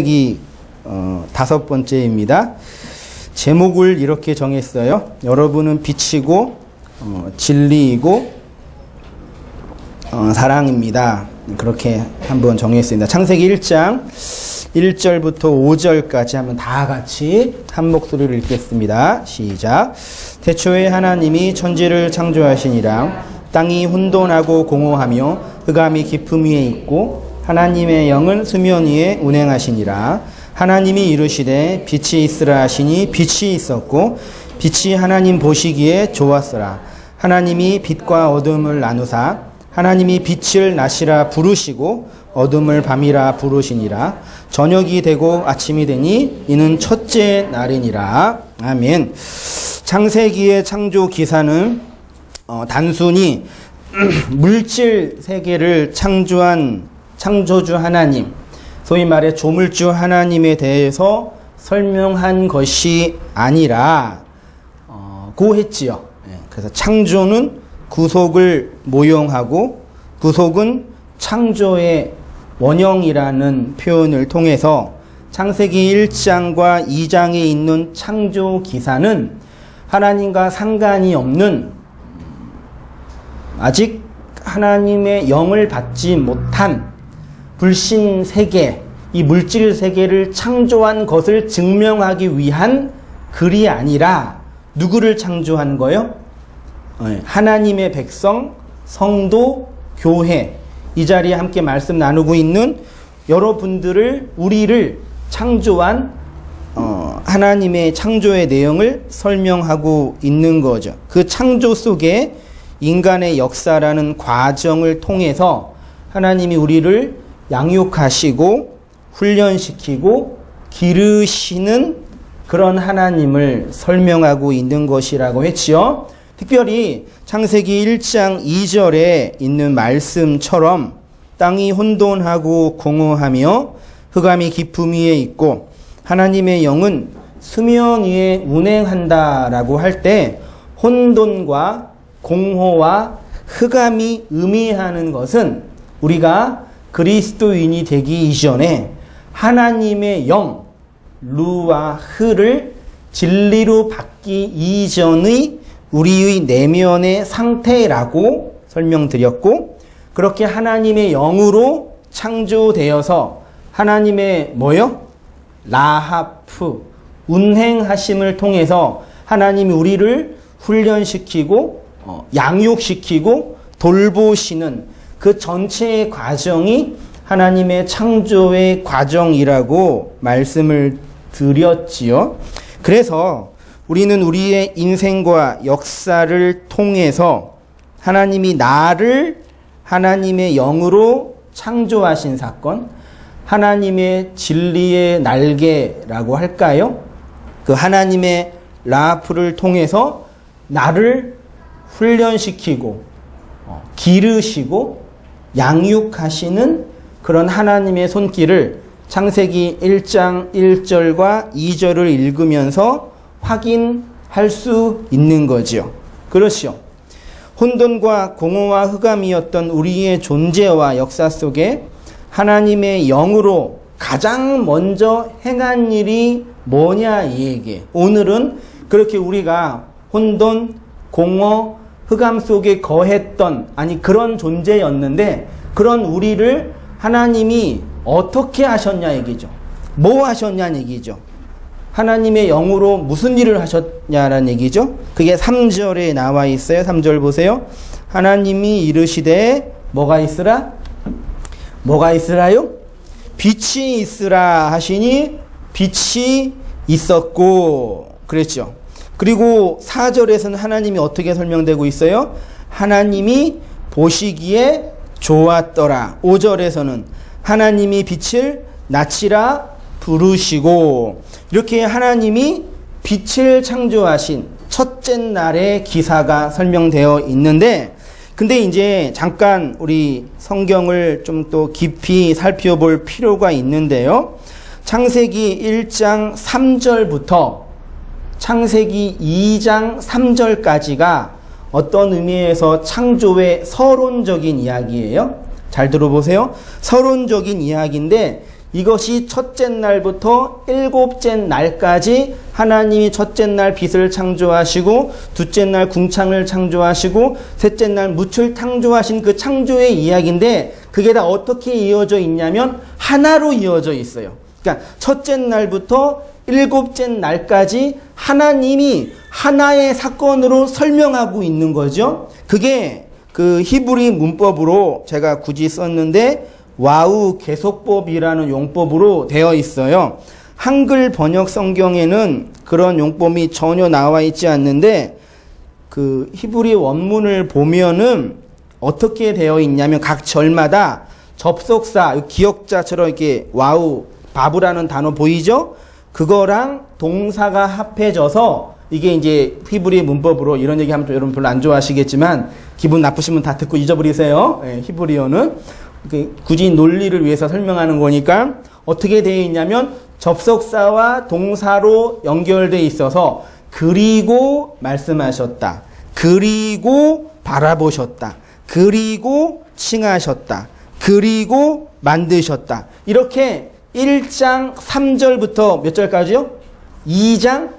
이 5번째입니다. 제목을 이렇게 정했어요. 여러분은 빛이고 진리이고 사랑입니다. 그렇게 한번 정했습니다. 창세기 1장 1절부터 5절까지 한번 다 같이 한 목소리로 읽겠습니다. 시작. 태초에 하나님이 천지를 창조하시니라. 땅이 혼돈하고 공허하며 흑암이 깊음 위에 있고 하나님의 영은 수면 위에 운행하시니라. 하나님이 이르시되 빛이 있으라 하시니 빛이 있었고 빛이 하나님 보시기에 좋았으라. 하나님이 빛과 어둠을 나누사 하나님이 빛을 낮이라 부르시고 어둠을 밤이라 부르시니라. 저녁이 되고 아침이 되니 이는 첫째 날이니라. 아멘. 창세기의 창조 기사는 단순히 물질 세계를 창조한 창조주 하나님, 소위 말해 조물주 하나님에 대해서 설명한 것이 아니라 고했지요. 그래서 창조는 구속을 모형하고 구속은 창조의 원형이라는 표현을 통해서 창세기 1장과 2장에 있는 창조 기사는 하나님과 상관이 없는 아직 하나님의 영을 받지 못한 불신 세계, 이 물질 세계를 창조한 것을 증명하기 위한 글이 아니라 누구를 창조한 거요? 하나님의 백성, 성도, 교회, 이 자리에 함께 말씀 나누고 있는 여러분들을, 우리를 창조한 하나님의 창조의 내용을 설명하고 있는 거죠. 그 창조 속에 인간의 역사라는 과정을 통해서 하나님이 우리를 양육하시고 훈련시키고 기르시는 그런 하나님을 설명하고 있는 것이라고 했지요. 특별히 창세기 1장 2절에 있는 말씀처럼 땅이 혼돈하고 공허하며 흑암이 깊음 위에 있고 하나님의 영은 수면 위에 운행한다라고 할 때 혼돈과 공허와 흑암이 의미하는 것은 우리가 그리스도인이 되기 이전에 하나님의 영, 루와 흐를 진리로 받기 이전의 우리의 내면의 상태라고 설명드렸고, 그렇게 하나님의 영으로 창조되어서 하나님의 뭐요? 라하프, 운행하심을 통해서 하나님이 우리를 훈련시키고 양육시키고 돌보시는 그 전체의 과정이 하나님의 창조의 과정이라고 말씀을 드렸지요. 그래서 우리는 우리의 인생과 역사를 통해서 하나님이 나를 하나님의 영으로 창조하신 사건, 하나님의 진리의 날개라고 할까요? 그 하나님의 라프를 통해서 나를 훈련시키고 기르시고 양육하시는 그런 하나님의 손길을 창세기 1장 1절과 2절을 읽으면서 확인할 수 있는 거죠. 그렇죠. 혼돈과 공허와 흑암이었던 우리의 존재와 역사 속에 하나님의 영으로 가장 먼저 행한 일이 뭐냐 이 얘기. 오늘은 그렇게 우리가 혼돈, 공허, 흑암 속에 거했던 그런 존재였는데 그런 우리를 하나님이 어떻게 하셨냐 얘기죠. 뭐 하셨냐는 얘기죠. 하나님의 영으로 무슨 일을 하셨냐라는 얘기죠. 그게 3절에 나와 있어요. 3절 보세요. 하나님이 이르시되 뭐가 있으라? 뭐가 있으라요? 빛이 있으라 하시니 빛이 있었고 그랬죠. 그리고 4절에서는 하나님이 어떻게 설명되고 있어요? 하나님이 보시기에 좋았더라. 5절에서는 하나님이 빛을 낮이라 부르시고 이렇게 하나님이 빛을 창조하신 첫째 날의 기사가 설명되어 있는데, 근데 이제 잠깐 우리 성경을 좀 또 깊이 살펴볼 필요가 있는데요. 창세기 1장 3절부터 창세기 2장 3절까지가 어떤 의미에서 창조의 서론적인 이야기예요. 잘 들어보세요. 서론적인 이야기인데 이것이 첫째 날부터 일곱째 날까지 하나님이 첫째 날 빛을 창조하시고 두째 날 궁창을 창조하시고 셋째 날 묻을 창조하신 그 창조의 이야기인데 그게 다 어떻게 이어져 있냐면 하나로 이어져 있어요. 그러니까 첫째 날부터 일곱째 날까지 하나님이 하나의 사건으로 설명하고 있는 거죠. 그게 그 히브리 문법으로 제가 굳이 썼는데 와우 계속법이라는 용법으로 되어 있어요. 한글 번역 성경에는 그런 용법이 전혀 나와 있지 않는데 그 히브리 원문을 보면은 어떻게 되어 있냐면 각 절마다 접속사 기역자처럼 이렇게 와우 바브라는 단어 보이죠? 그거랑 동사가 합해져서 이게 이제 히브리 문법으로 이런 얘기하면 또 여러분 별로 안 좋아하시겠지만 기분 나쁘시면 다 듣고 잊어버리세요. 예, 히브리어는 굳이 논리를 위해서 설명하는 거니까 어떻게 되어 있냐면 접속사와 동사로 연결되어 있어서 그리고 말씀하셨다. 그리고 바라보셨다. 그리고 칭하셨다. 그리고 만드셨다. 이렇게 1장 3절부터 몇 절까지요? 2장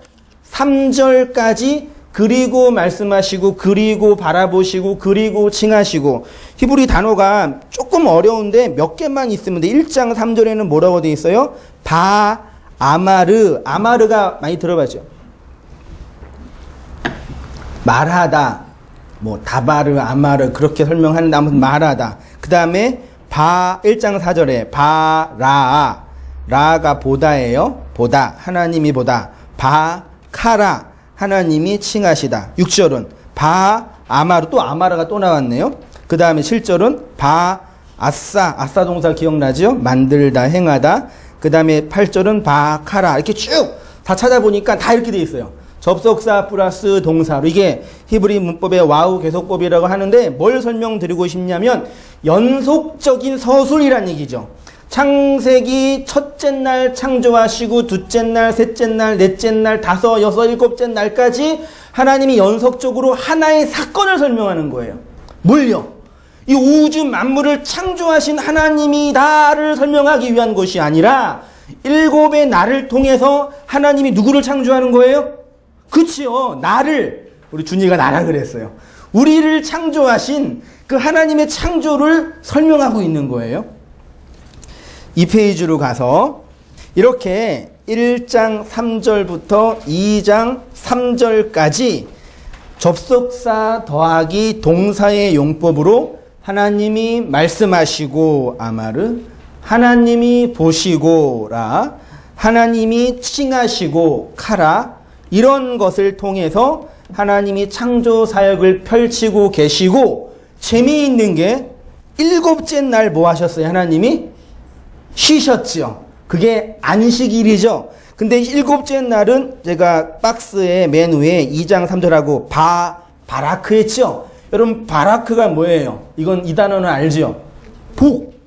3절까지 그리고 말씀하시고 그리고 바라보시고 그리고 칭하시고 히브리 단어가 조금 어려운데 몇 개만 있으면 돼. 1장 3절에는 뭐라고 돼 있어요? 바, 아마르. 아마르가 많이 들어봤죠? 말하다. 뭐 다바르, 아마르 그렇게 설명하는데 아무튼 말하다. 그 다음에 바 1장 4절에 바라. 라가 보다예요. 보다. 하나님이 보다. 바, 카라. 하나님이 칭하시다. 6절은 바 아마르 또 아마르가 또 나왔네요. 그 다음에 7절은 바 아싸 아싸 동사 기억나죠? 만들다 행하다. 그 다음에 8절은 바 카라 이렇게 쭉 다 찾아보니까 다 이렇게 돼 있어요. 접속사 플러스 동사로 이게 히브리 문법의 와우 계속법이라고 하는데 뭘 설명드리고 싶냐면 연속적인 서술이란 얘기죠. 창세기 첫째 날 창조하시고 두째 날, 셋째 날, 넷째 날, 다섯, 여섯, 일곱째 날까지 하나님이 연속적으로 하나의 사건을 설명하는 거예요. 뭘요? 이 우주 만물을 창조하신 하나님이다를 설명하기 위한 것이 아니라 일곱의 날을 통해서 하나님이 누구를 창조하는 거예요? 그치요. 나를 우리 준이가 나라 그랬어요. 우리를 창조하신 그 하나님의 창조를 설명하고 있는 거예요. 이 페이지로 가서 이렇게 1장 3절부터 2장 3절까지 접속사 더하기 동사의 용법으로 하나님이 말씀하시고 아마르, 하나님이 보시고라, 하나님이 칭하시고 카라 이런 것을 통해서 하나님이 창조 사역을 펼치고 계시고 재미있는 게 일곱째 날 뭐 하셨어요? 하나님이 쉬셨죠. 그게 안식일이죠. 근데 일곱째 날은 제가 박스에 맨 위에 2장 3절하고 바라크 했죠. 여러분 바라크가 뭐예요? 이건 이 단어는 알죠? 복.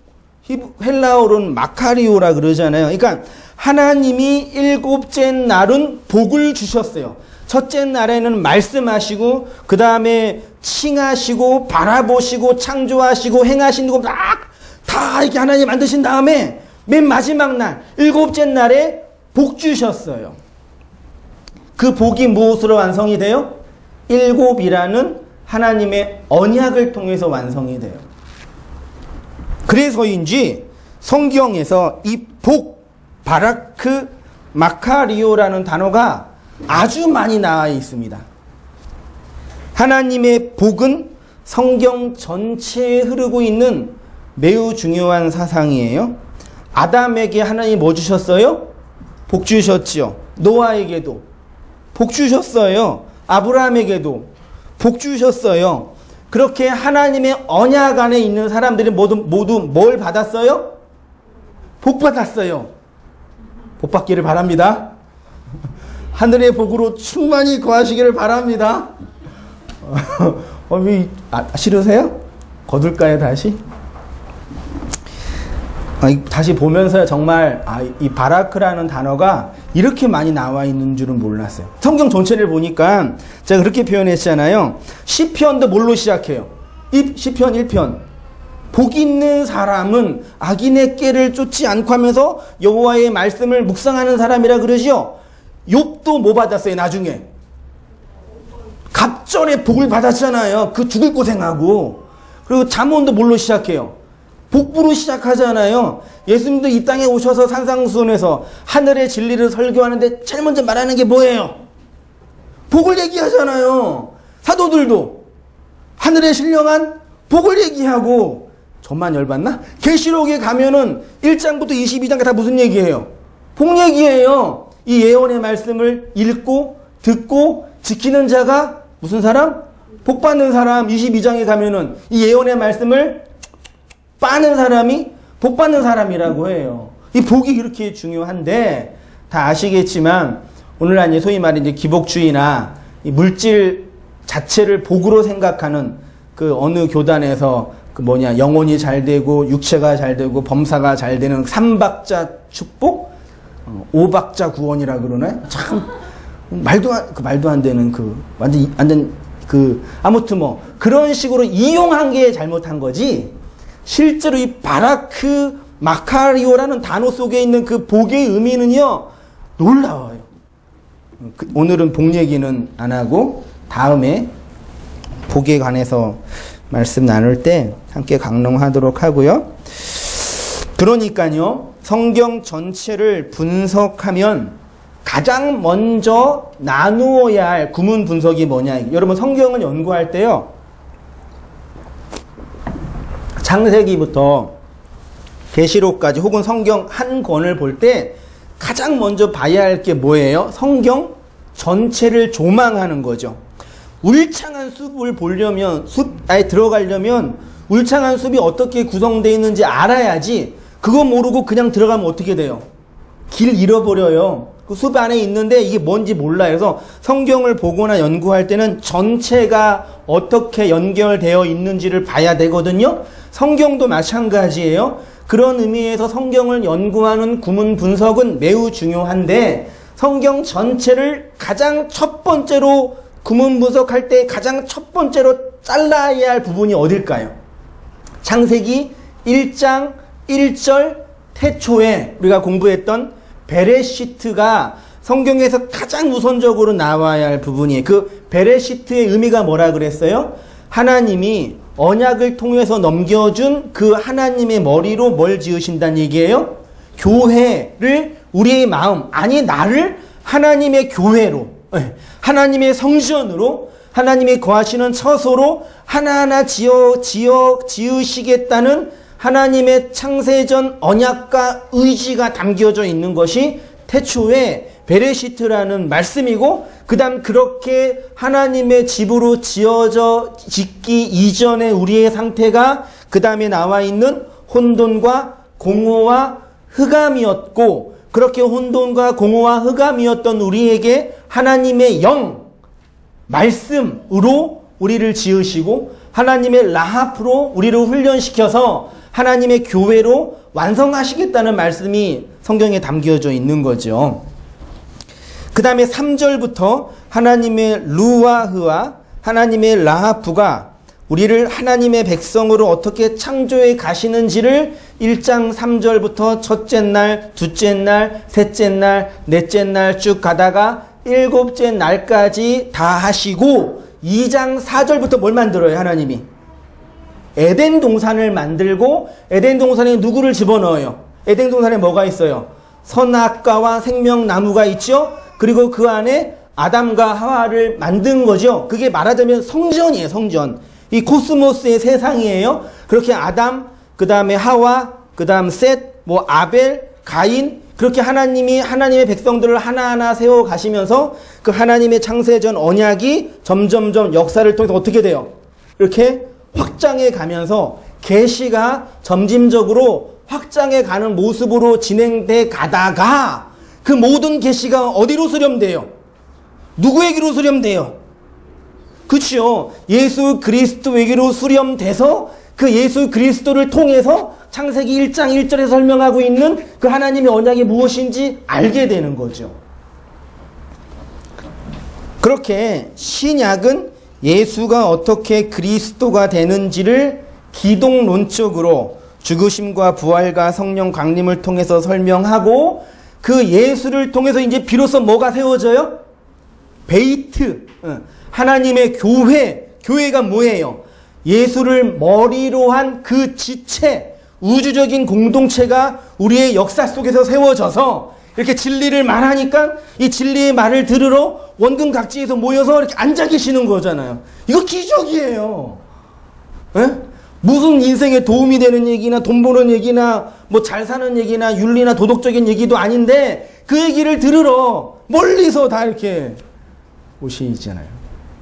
헬라어로는 마카리오라 그러잖아요. 그러니까 하나님이 일곱째 날은 복을 주셨어요. 첫째 날에는 말씀하시고 그 다음에 칭하시고 바라보시고 창조하시고 행하시고 다 이렇게 하나님 만드신 다음에 맨 마지막 날 일곱째 날에 복 주셨어요. 그 복이 무엇으로 완성이 돼요? 일곱이라는 하나님의 언약을 통해서 완성이 돼요. 그래서인지 성경에서 이 복, 바라크, 마카리오라는 단어가 아주 많이 나와 있습니다. 하나님의 복은 성경 전체에 흐르고 있는 매우 중요한 사상이에요. 아담에게 하나님이 뭐 주셨어요? 복 주셨지요. 노아에게도 복 주셨어요. 아브라함에게도 복 주셨어요. 그렇게 하나님의 언약 안에 있는 사람들이 모두 뭘 받았어요? 복 받았어요. 복 받기를 바랍니다. 하늘의 복으로 충만히 거하시기를 바랍니다. 싫으세요? 거둘까요 다시? 다시 보면서 정말 이 바라크라는 단어가 이렇게 많이 나와 있는 줄은 몰랐어요. 성경 전체를 보니까 제가 그렇게 표현했잖아요. 시편도 뭘로 시작해요? 시편 1편 복 있는 사람은 악인의 꾀를 쫓지 않고 하면서 여호와의 말씀을 묵상하는 사람이라 그러죠. 욥도 뭐 받았어요 나중에? 갑절에 복을 받았잖아요. 그 죽을 고생하고. 그리고 잠언도 뭘로 시작해요? 복부로 시작하잖아요. 예수님도 이 땅에 오셔서 산상수훈에서 하늘의 진리를 설교하는데 제일 먼저 말하는 게 뭐예요? 복을 얘기하잖아요. 사도들도 하늘의 신령한 복을 얘기하고. 저만 열받나? 계시록에 가면은 1장부터 22장까지 다 무슨 얘기예요? 복 얘기예요. 이 예언의 말씀을 읽고 듣고 지키는 자가 무슨 사람? 복 받는 사람. 22장에 가면은 이 예언의 말씀을 빠는 사람이 복 받는 사람이라고 해요. 이 복이 이렇게 중요한데 다 아시겠지만 오늘날 소위 말해 이제 기복주의나 이 물질 자체를 복으로 생각하는 그 어느 교단에서 그 영혼이 잘 되고 육체가 잘 되고 범사가 잘 되는 삼박자 축복, 오박자 구원이라 그러네. 참 말도 안 되는 완전 아무튼 뭐 그런 식으로 이용한 게 잘못한 거지. 실제로 이 바라크 마카리오라는 단어 속에 있는 그 복의 의미는요 놀라워요. 오늘은 복 얘기는 안 하고 다음에 복에 관해서 말씀 나눌 때 함께 강론하도록 하고요. 그러니까요, 성경 전체를 분석하면 가장 먼저 나누어야 할 구문 분석이 뭐냐. 여러분 성경을 연구할 때요, 창세기부터 계시록까지 혹은 성경 한 권을 볼 때 가장 먼저 봐야 할 게 뭐예요? 성경 전체를 조망하는 거죠. 울창한 숲을 보려면, 숲에 들어가려면 울창한 숲이 어떻게 구성되어 있는지 알아야지. 그거 모르고 그냥 들어가면 어떻게 돼요? 길 잃어버려요. 그 숲 안에 있는데 이게 뭔지 몰라요. 그래서 성경을 보거나 연구할 때는 전체가 어떻게 연결되어 있는지를 봐야 되거든요. 성경도 마찬가지예요. 그런 의미에서 성경을 연구하는 구문 분석은 매우 중요한데 성경 전체를 가장 첫 번째로 구문 분석할 때 가장 첫 번째로 잘라야 할 부분이 어딜까요? 창세기 1장 1절 태초에 우리가 공부했던 베레시트가 성경에서 가장 우선적으로 나와야 할 부분이에요. 그 베레시트의 의미가 뭐라 그랬어요? 하나님이 언약을 통해서 넘겨준 그 하나님의 머리로 뭘 지으신다는 얘기예요? 교회를 우리의 마음, 아니 나를 하나님의 교회로, 하나님의 성전으로, 하나님이 거하시는 처소로 하나하나 지으시겠다는 하나님의 창세전 언약과 의지가 담겨져 있는 것이 태초에 베레시트라는 말씀이고, 그 다음 그렇게 하나님의 집으로 지어져 짓기 이전의 우리의 상태가 그 다음에 나와 있는 혼돈과 공허와 흑암이었고, 그렇게 혼돈과 공허와 흑암이었던 우리에게 하나님의 영, 말씀으로 우리를 지으시고 하나님의 라하프로 우리를 훈련시켜서 하나님의 교회로 완성하시겠다는 말씀이 성경에 담겨져 있는 거죠. 그 다음에 3절부터 하나님의 루아흐와 하나님의 라하프가 우리를 하나님의 백성으로 어떻게 창조해 가시는지를 1장 3절부터 첫째 날, 둘째 날, 셋째 날, 넷째 날 쭉 가다가 일곱째 날까지 다 하시고 2장 4절부터 뭘 만들어요? 하나님이 에덴 동산을 만들고 에덴 동산에 누구를 집어넣어요? 에덴 동산에 뭐가 있어요? 선악과와 생명나무가 있죠? 그리고 그 안에 아담과 하와를 만든 거죠. 그게 말하자면 성전이에요. 성전. 이 코스모스의 세상이에요. 그렇게 아담, 그 다음에 하와, 그 다음 셋, 아벨, 가인, 그렇게 하나님이 하나님의 백성들을 하나하나 세워 가시면서 그 하나님의 창세전 언약이 점점점 역사를 통해서 어떻게 돼요? 이렇게 확장해 가면서 계시가 점진적으로 확장해 가는 모습으로 진행돼 가다가 그 모든 계시가 어디로 수렴돼요? 누구에게로 수렴돼요? 그렇죠. 예수 그리스도에게로 수렴돼서 그 예수 그리스도를 통해서 창세기 1장 1절에 설명하고 있는 그 하나님의 언약이 무엇인지 알게 되는 거죠. 그렇게 신약은 예수가 어떻게 그리스도가 되는지를 기독론적으로 죽으심과 부활과 성령 강림을 통해서 설명하고 그 예수를 통해서 이제 비로소 뭐가 세워져요? 베이트, 하나님의 교회가 뭐예요? 예수를 머리로 한 그 지체, 우주적인 공동체가 우리의 역사 속에서 세워져서 이렇게 진리를 말하니까 이 진리의 말을 들으러 원근 각지에서 모여서 이렇게 앉아 계시는 거잖아요. 이거 기적이에요. 에? 무슨 인생에 도움이 되는 얘기나 돈 버는 얘기나 뭐 잘 사는 얘기나 윤리나 도덕적인 얘기도 아닌데 그 얘기를 들으러 멀리서 다 이렇게 오시잖아요.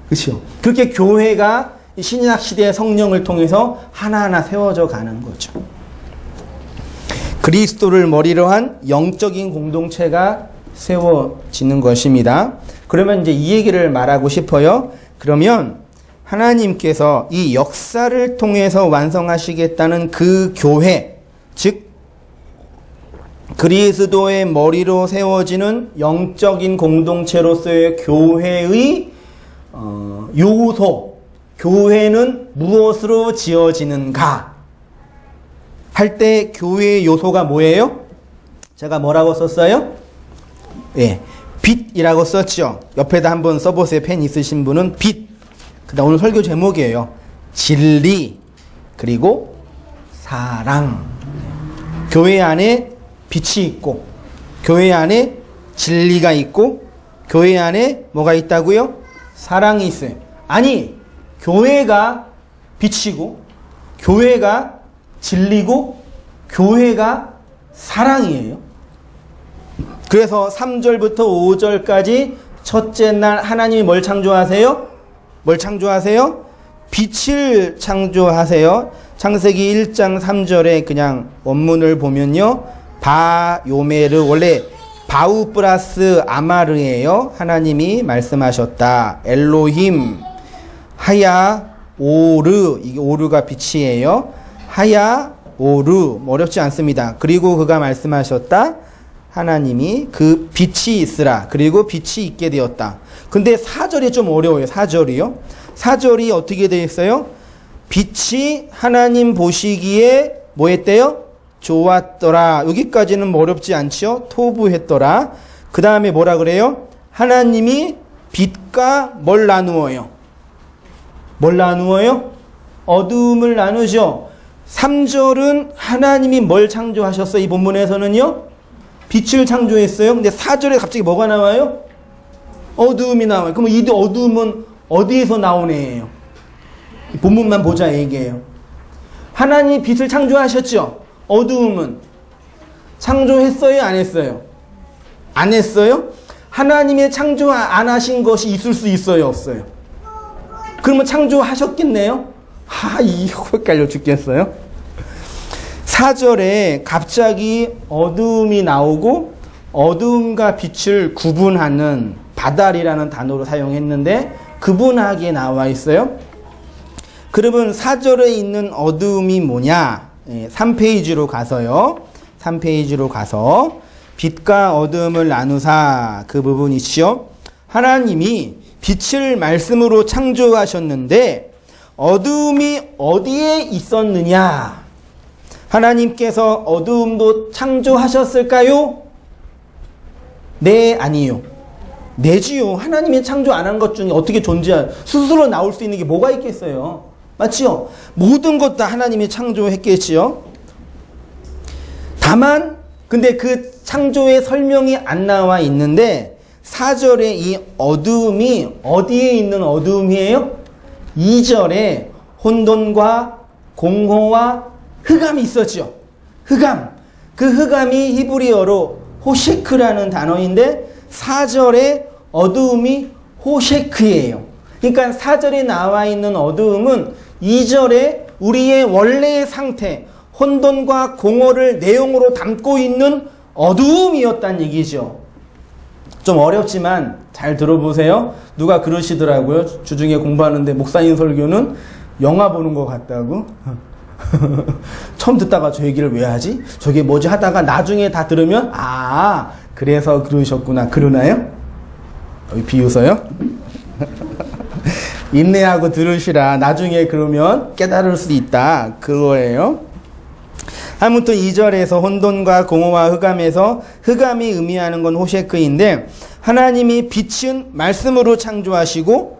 그렇죠? 그렇게 교회가 신약 시대의 성령을 통해서 하나하나 세워져 가는 거죠. 그리스도를 머리로 한 영적인 공동체가 세워지는 것입니다. 그러면 이제 이 얘기를 말하고 싶어요. 그러면 하나님께서 이 역사를 통해서 완성하시겠다는 그 교회, 즉 그리스도의 머리로 세워지는 영적인 공동체로서의 교회의 요소, 교회는 무엇으로 지어지는가 할 때 교회의 요소가 뭐예요? 제가 뭐라고 썼어요? 예, 빛이라고 썼죠. 옆에다 한번 써보세요. 펜 있으신 분은 빛. 그다음 오늘 설교 제목이에요. 진리 그리고 사랑. 교회 안에 빛이 있고 교회 안에 진리가 있고 교회 안에 뭐가 있다고요? 사랑이 있어요. 아니, 교회가 빛이고 교회가 진리고 교회가 사랑이에요. 그래서 3절부터 5절까지 첫째 날 하나님이 뭘 창조하세요? 뭘 창조하세요? 빛을 창조하세요. 창세기 1장 3절에 그냥 원문을 보면요. 바요메르, 원래 바우 플러스 아마르예요. 하나님이 말씀하셨다. 엘로힘 하야 오르, 이게 오르가 빛이에요. 하야 오르, 어렵지 않습니다. 그리고 그가 말씀하셨다. 하나님이 그 빛이 있으라. 그리고 빛이 있게 되었다. 근데 4절이 좀 어려워요. 4절이요. 4절이 어떻게 되어 있어요? 빛이 하나님 보시기에 뭐 했대요? 좋았더라. 여기까지는 뭐 어렵지 않죠? 토부했더라. 그 다음에 뭐라 그래요? 하나님이 빛과 뭘 나누어요? 뭘 나누어요? 어두움을 나누죠. 3절은 하나님이 뭘 창조하셨어요? 이 본문에서는요? 빛을 창조했어요. 근데 4절에 갑자기 뭐가 나와요? 어두움이 나와요. 그럼 이 어두움은 어디에서 나온 애예요? 본문만 보자 얘기예요. 하나님이 빛을 창조하셨죠? 어두움은 창조했어요? 안 했어요? 안 했어요? 하나님의 창조 안 하신 것이 있을 수 있어요? 없어요? 그러면 창조하셨겠네요? 이거 헷갈려 죽겠어요. 4절에 갑자기 어두움이 나오고 어두움과 빛을 구분하는 바달이라는 단어로 사용했는데 구분하게 나와 있어요. 그러면 4절에 있는 어두움이 뭐냐? 3페이지로 가서요. 3페이지로 가서 빛과 어두움을 나누사, 그 부분이지요. 하나님이 빛을 말씀으로 창조하셨는데 어두움이 어디에 있었느냐? 하나님께서 어두움도 창조하셨을까요? 네, 아니요. 내지요. 하나님이 창조 안 한 것 중에 어떻게 스스로 나올 수 있는 게 뭐가 있겠어요? 맞지요? 모든 것 다 하나님이 창조했겠지요? 다만 근데 그 창조의 설명이 안 나와 있는데 4절에 이 어두움이 어디에 있는 어두움이에요? 2절에 혼돈과 공허와 흑암이 있었죠. 흑암. 그 흑암이 히브리어로 호셰크라는 단어인데 4절에 어두움이 호셰크예요. 그러니까 4절에 나와 있는 어두움은 2절에 우리의 원래의 상태, 혼돈과 공허를 내용으로 담고 있는 어두움이었다는 얘기죠. 좀 어렵지만 잘 들어보세요. 누가 그러시더라고요. 주중에 공부하는데 목사님 설교는 영화 보는 것 같다고. 처음 듣다가 저 얘기를 왜 하지? 저게 뭐지? 하다가 나중에 다 들으면 그래서 그러셨구나. 그러나요? 여기 비웃어요? 인내하고 들으시라. 나중에 그러면 깨달을 수 있다. 그거예요. 아무튼 2절에서 혼돈과 공허와 흑암에서 흑암이 의미하는 건 호셰크인데 하나님이 빛은 말씀으로 창조하시고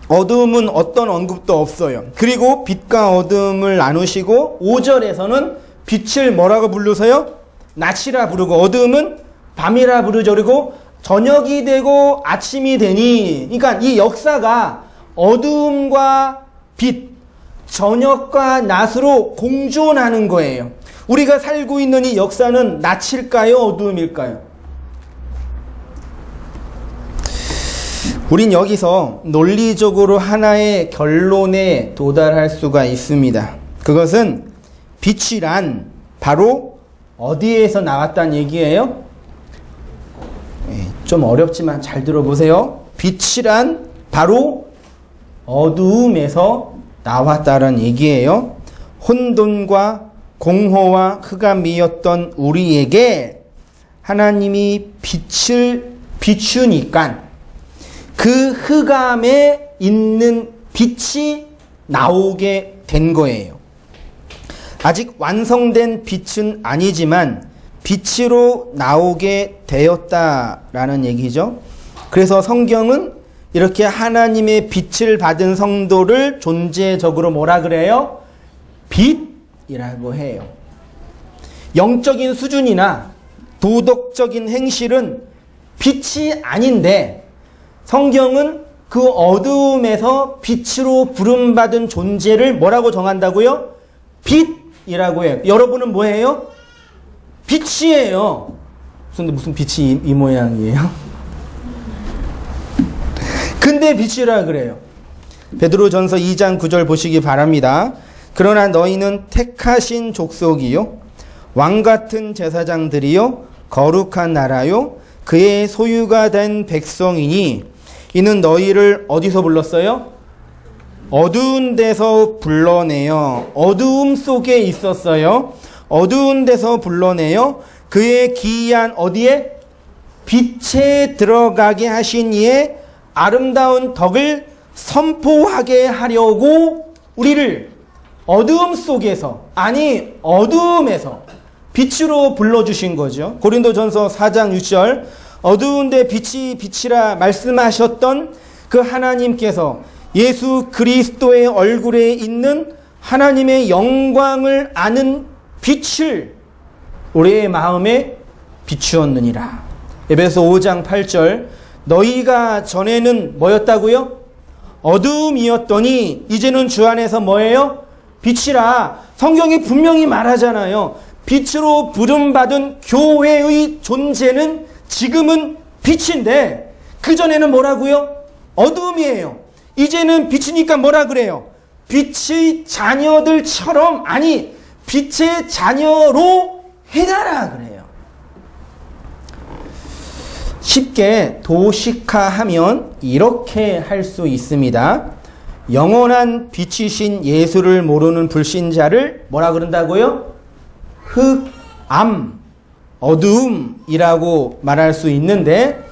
어두움은 어떤 언급도 없어요. 그리고 빛과 어두움을 나누시고 5절에서는 빛을 뭐라고 부르세요? 낮이라 부르고 어두움은 밤이라 부르죠. 그리고 저녁이 되고 아침이 되니 그러니까 이 역사가 어두움과 빛, 저녁과 낮으로 공존하는 거예요. 우리가 살고 있는 이 역사는 낮일까요? 어두움일까요? 우린 여기서 논리적으로 하나의 결론에 도달할 수가 있습니다. 그것은 빛이란 바로 어디에서 나왔다는 얘기예요? 좀 어렵지만 잘 들어보세요. 빛이란 바로 어두움에서 나왔다는 얘기예요. 혼돈과 공허와 흑암이었던 우리에게 하나님이 빛을 비추니까 그 흑암에 있는 빛이 나오게 된 거예요. 아직 완성된 빛은 아니지만 빛으로 나오게 되었다라는 얘기죠. 그래서 성경은 이렇게 하나님의 빛을 받은 성도를 존재적으로 뭐라 그래요? 빛이라고 해요. 영적인 수준이나 도덕적인 행실은 빛이 아닌데 성경은 그 어두움에서 빛으로 부름받은 존재를 뭐라고 정한다고요? 빛이라고 해요. 여러분은 뭐예요? 빛이에요. 무슨 빛이 이 모양이에요? 근데 빛이라 그래요. 베드로전서 2장 9절 보시기 바랍니다. 그러나 너희는 택하신 족속이요 왕같은 제사장들이요 거룩한 나라요 그의 소유가 된 백성이니 이는 너희를 어디서 불렀어요? 어두운 데서 불러내요. 어두움 속에 있었어요. 어두운 데서 불러내요. 그의 기이한 어디에? 빛에 들어가게 하신 이의 아름다운 덕을 선포하게 하려고 우리를 어두움 속에서 아니 어두움에서 빛으로 불러주신 거죠. 고린도전서 4장 6절 어두운데 빛이 빛이라 말씀하셨던 그 하나님께서 예수 그리스도의 얼굴에 있는 하나님의 영광을 아는 빛을 우리의 마음에 비추었느니라. 에베소 5장 8절 너희가 전에는 뭐였다고요? 어두움이었더니 이제는 주 안에서 뭐예요? 빛이라. 성경이 분명히 말하잖아요. 빛으로 부름받은 교회의 존재는 지금은 빛인데 그전에는 뭐라고요? 어두움이에요. 이제는 빛이니까 뭐라 그래요? 빛의 자녀들처럼 아니 빛의 자녀로 해나라 그래요. 쉽게 도식화하면 이렇게 할 수 있습니다. 영원한 빛이신 예수를 모르는 불신자를 뭐라 그런다고요? 흑암, 어두움이라고 말할 수 있는데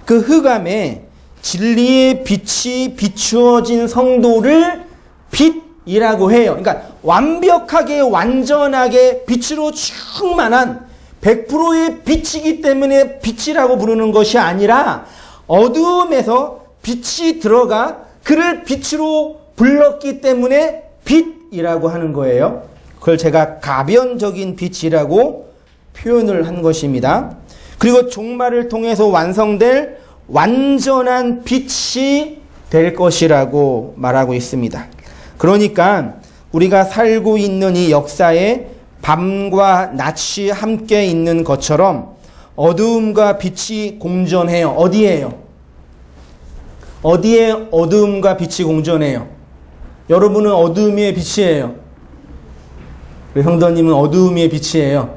그 흑암에 진리의 빛이 비추어진 성도를 빛이라고 해요. 그러니까 완벽하게 완전하게 빛으로 충만한 100%의 빛이기 때문에 빛이라고 부르는 것이 아니라 어두움에서 빛이 들어가 그를 빛으로 불렀기 때문에 빛이라고 하는 거예요. 그걸 제가 가변적인 빛이라고 표현을 한 것입니다. 그리고 종말을 통해서 완성될 완전한 빛이 될 것이라고 말하고 있습니다. 그러니까 우리가 살고 있는 이 역사에 밤과 낮이 함께 있는 것처럼 어두움과 빛이 공존해요. 어디에요? 어디에 어두움과 빛이 공존해요? 여러분은 어두움 위의 빛이에요. 형더님은 어두움 위의 빛이에요.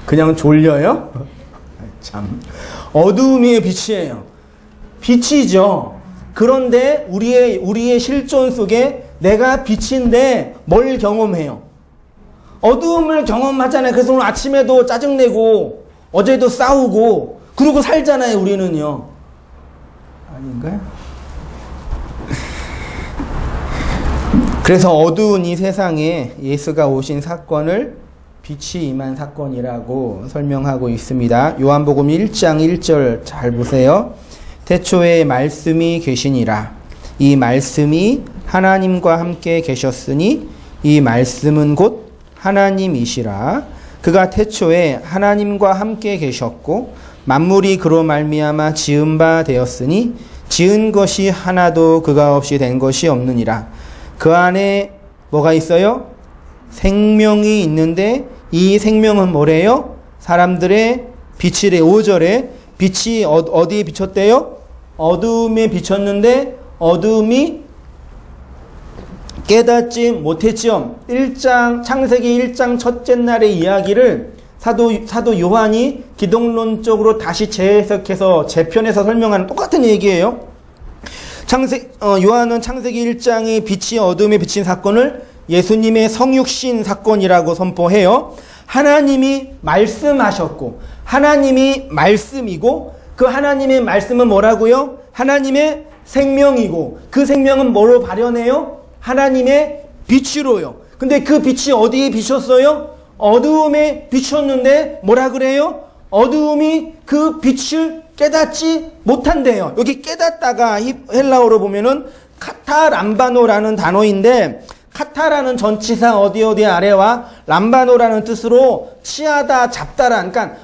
그냥 졸려요? 참. 어두움 위의 빛이에요. 빛이죠. 그런데 우리의 실존 속에 내가 빛인데 뭘 경험해요? 어두움을 경험하잖아요. 그래서 오늘 아침에도 짜증내고 어제도 싸우고 그러고 살잖아요. 우리는요. 아닌가요? 그래서 어두운 이 세상에 예수가 오신 사건을 빛이 임한 사건이라고 설명하고 있습니다. 요한복음 1장 1절 잘 보세요. 태초에 말씀이 계시니라. 이 말씀이 하나님과 함께 계셨으니 이 말씀은 곧 하나님이시라. 그가 태초에 하나님과 함께 계셨고 만물이 그로 말미암아 지은 바 되었으니 지은 것이 하나도 그가 없이 된 것이 없느니라. 그 안에 뭐가 있어요? 생명이 있는데 이 생명은 뭐래요? 사람들의 빛이래. 5절에 빛이 어디에 비쳤대요? 어두움에 비쳤는데 어두움이 깨닫지 못했지요. 창세기 1장 첫째 날의 이야기를 사도 요한이 기독론적으로 다시 재해석해서 재편해서 설명하는 똑같은 얘기예요. 요한은 창세기 1장의 빛이 어둠에 비친 사건을 예수님의 성육신 사건이라고 선포해요. 하나님이 말씀하셨고 하나님이 말씀이고 그 하나님의 말씀은 뭐라고요? 하나님의 생명이고 그 생명은 뭐로 발현해요? 하나님의 빛으로요. 근데 그 빛이 어디에 비쳤어요? 어두움에 비쳤는데 뭐라 그래요? 어두움이 그 빛을 깨닫지 못한대요. 여기 깨닫다가 헬라어로 보면은 카타람바노라는 단어인데 카타라는 전치사 어디 아래와 람바노라는 뜻으로 취하다, 잡다라. 그러니까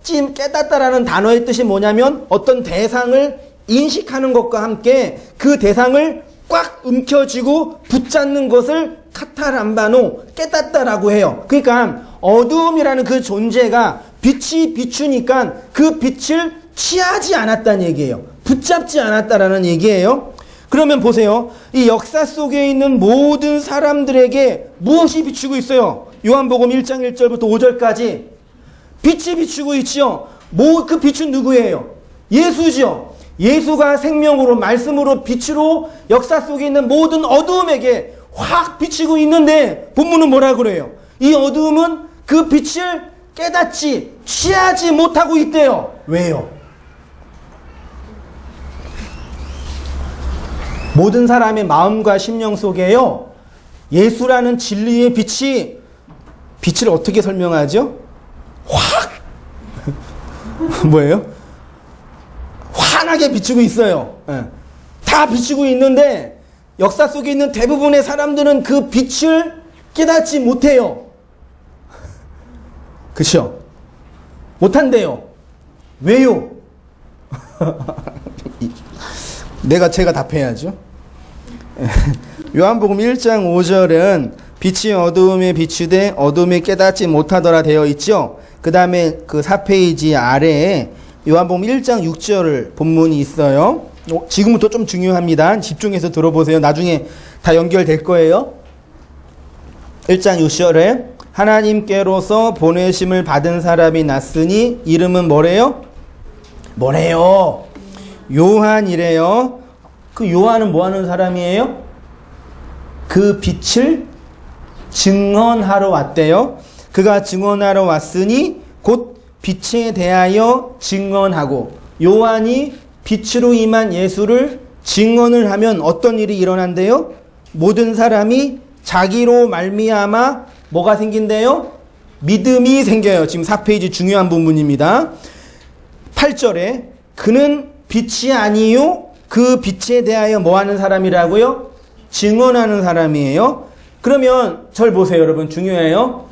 깨닫다라는 단어의 뜻이 뭐냐면 어떤 대상을 인식하는 것과 함께 그 대상을 꽉 움켜쥐고 붙잡는 것을 카타람바노, 깨닫다라고 해요. 그러니까 어두움이라는 그 존재가 빛이 비추니까 그 빛을 취하지 않았다는 얘기예요. 붙잡지 않았다라는 얘기예요. 그러면 보세요. 이 역사 속에 있는 모든 사람들에게 무엇이 비추고 있어요? 요한복음 1장 1절부터 5절까지 빛이 비추고 있죠. 그 빛은 누구예요? 예수죠. 예수가 생명으로 말씀으로 빛으로 역사 속에 있는 모든 어두움에게 확 비치고 있는데 본문은 뭐라 그래요? 이 어두움은 그 빛을 깨닫지 취하지 못하고 있대요. 왜요? 모든 사람의 마음과 심령 속에요. 예수라는 진리의 빛을 어떻게 설명하죠? 확 뭐예요? 환하게 비추고 있어요. 다 비추고 있는데 역사 속에 있는 대부분의 사람들은 그 빛을 깨닫지 못해요. 그렇죠? 못한대요. 왜요? 제가 답해야죠. 요한복음 1장 5절은 빛이 어두움에 비추되 어두움에 깨닫지 못하더라 되어 있죠. 그 다음에 그 4페이지 아래에 요한복음 1장 6절 본문이 있어요. 지금부터 좀 중요합니다. 집중해서 들어보세요. 나중에 다 연결될 거예요. 1장 6절에 하나님께로서 보내심을 받은 사람이 났으니 이름은 뭐래요? 요한이래요. 그 요한은 뭐 하는 사람이에요? 그 빛을 증언하러 왔대요. 그가 증언하러 왔으니 곧 빛에 대하여 증언하고, 요한이 빛으로 임한 예수를 증언을 하면 어떤 일이 일어난대요? 모든 사람이 자기로 말미암아 뭐가 생긴대요? 믿음이 생겨요. 지금 4페이지 중요한 부분입니다. 8절에 그는 빛이 아니요 그 빛에 대하여 뭐 하는 사람이라고요? 증언하는 사람이에요. 그러면 절 보세요, 여러분. 중요해요.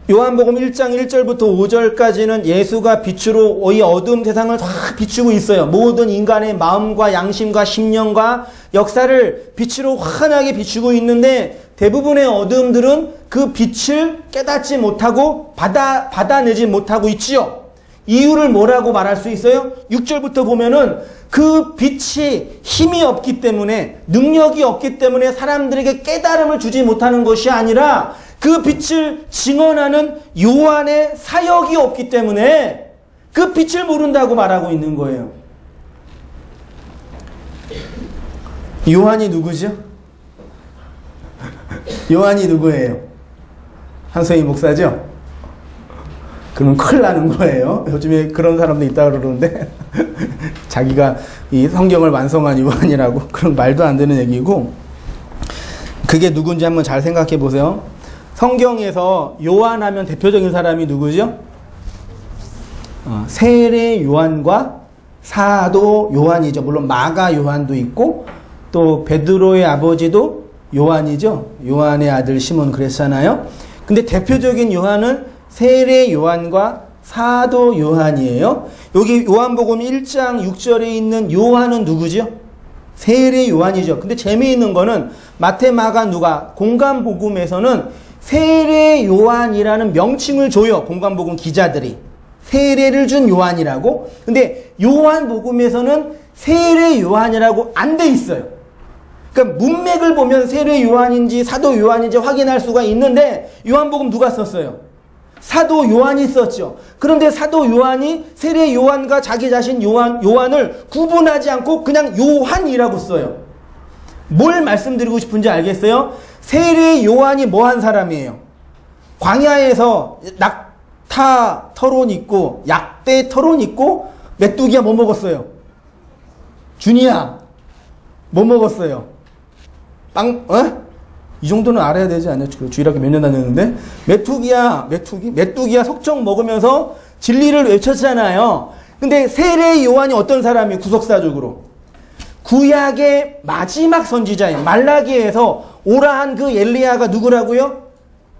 요한복음 1장 1절부터 5절까지는 예수가 빛으로 이 어두운 세상을 다 비추고 있어요. 모든 인간의 마음과 양심과 심령과 역사를 빛으로 환하게 비추고 있는데 대부분의 어두움들은 그 빛을 깨닫지 못하고 받아내지 못하고 있지요. 이유를 뭐라고 말할 수 있어요? 6절부터 보면은 그 빛이 힘이 없기 때문에, 능력이 없기 때문에 사람들에게 깨달음을 주지 못하는 것이 아니라 그 빛을 증언하는 요한의 사역이 없기 때문에 그 빛을 모른다고 말하고 있는 거예요. 요한이 누구죠? 요한이 누구예요? 한소희 목사죠? 그러면 큰일 나는 거예요. 요즘에 그런 사람도 있다고 그러는데 자기가 이 성경을 완성한 요한이라고, 그런 말도 안 되는 얘기고, 그게 누군지 한번 잘 생각해 보세요. 성경에서 요한 하면 대표적인 사람이 누구죠? 세례 요한과 사도 요한이죠. 물론 마가 요한도 있고 또 베드로의 아버지도 요한이죠. 요한의 아들 시몬 그랬잖아요. 근데 대표적인 요한은 세례 요한과 사도 요한이에요. 여기 요한복음 1장 6절에 있는 요한은 누구죠? 세례 요한이죠. 근데 재미있는 거는 마태, 마가, 누가 공관복음에서는 세례 요한이라는 명칭을 줘요. 공관복음 기자들이. 세례를 준 요한이라고. 근데 요한복음에서는 세례 요한이라고 안 돼 있어요. 그러니까 문맥을 보면 세례 요한인지 사도 요한인지 확인할 수가 있는데 요한복음 누가 썼어요? 사도 요한이 썼죠. 그런데 사도 요한이 세례 요한과 자기 자신 요한을 구분하지 않고 그냥 요한이라고 써요. 뭘 말씀드리고 싶은지 알겠어요? 세례 요한이 뭐한 사람이에요? 광야에서 낙타 털옷 입고 약대 털옷 입고 메뚜기야 뭐 먹었어요? 준이야 뭐 먹었어요? 이 정도는 알아야 되지 않아요? 주일학교 몇 년 다녔는데 메뚜기야 석청 먹으면서 진리를 외쳤잖아요. 근데 세례 요한이 어떤 사람이에요? 구속사적으로 구약의 마지막 선지자예요. 말라기에서 오라 한 그 엘리야가 누구라고요?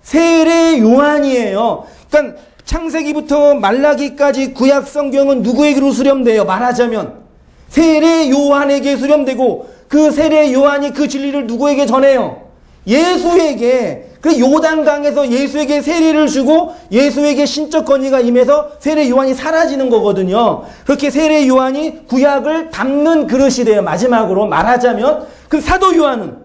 세례 요한이에요. 그러니까 창세기부터 말라기까지 구약 성경은 누구에게로 수렴돼요? 말하자면 세례 요한에게 수렴되고 그 세례 요한이 그 진리를 누구에게 전해요? 예수에게. 그 요단강에서 예수에게 세례를 주고 예수에게 신적 권위가 임해서 세례 요한이 사라지는 거거든요. 그렇게 세례 요한이 구약을 담는 그릇이 돼요. 마지막으로 말하자면 그 사도 요한은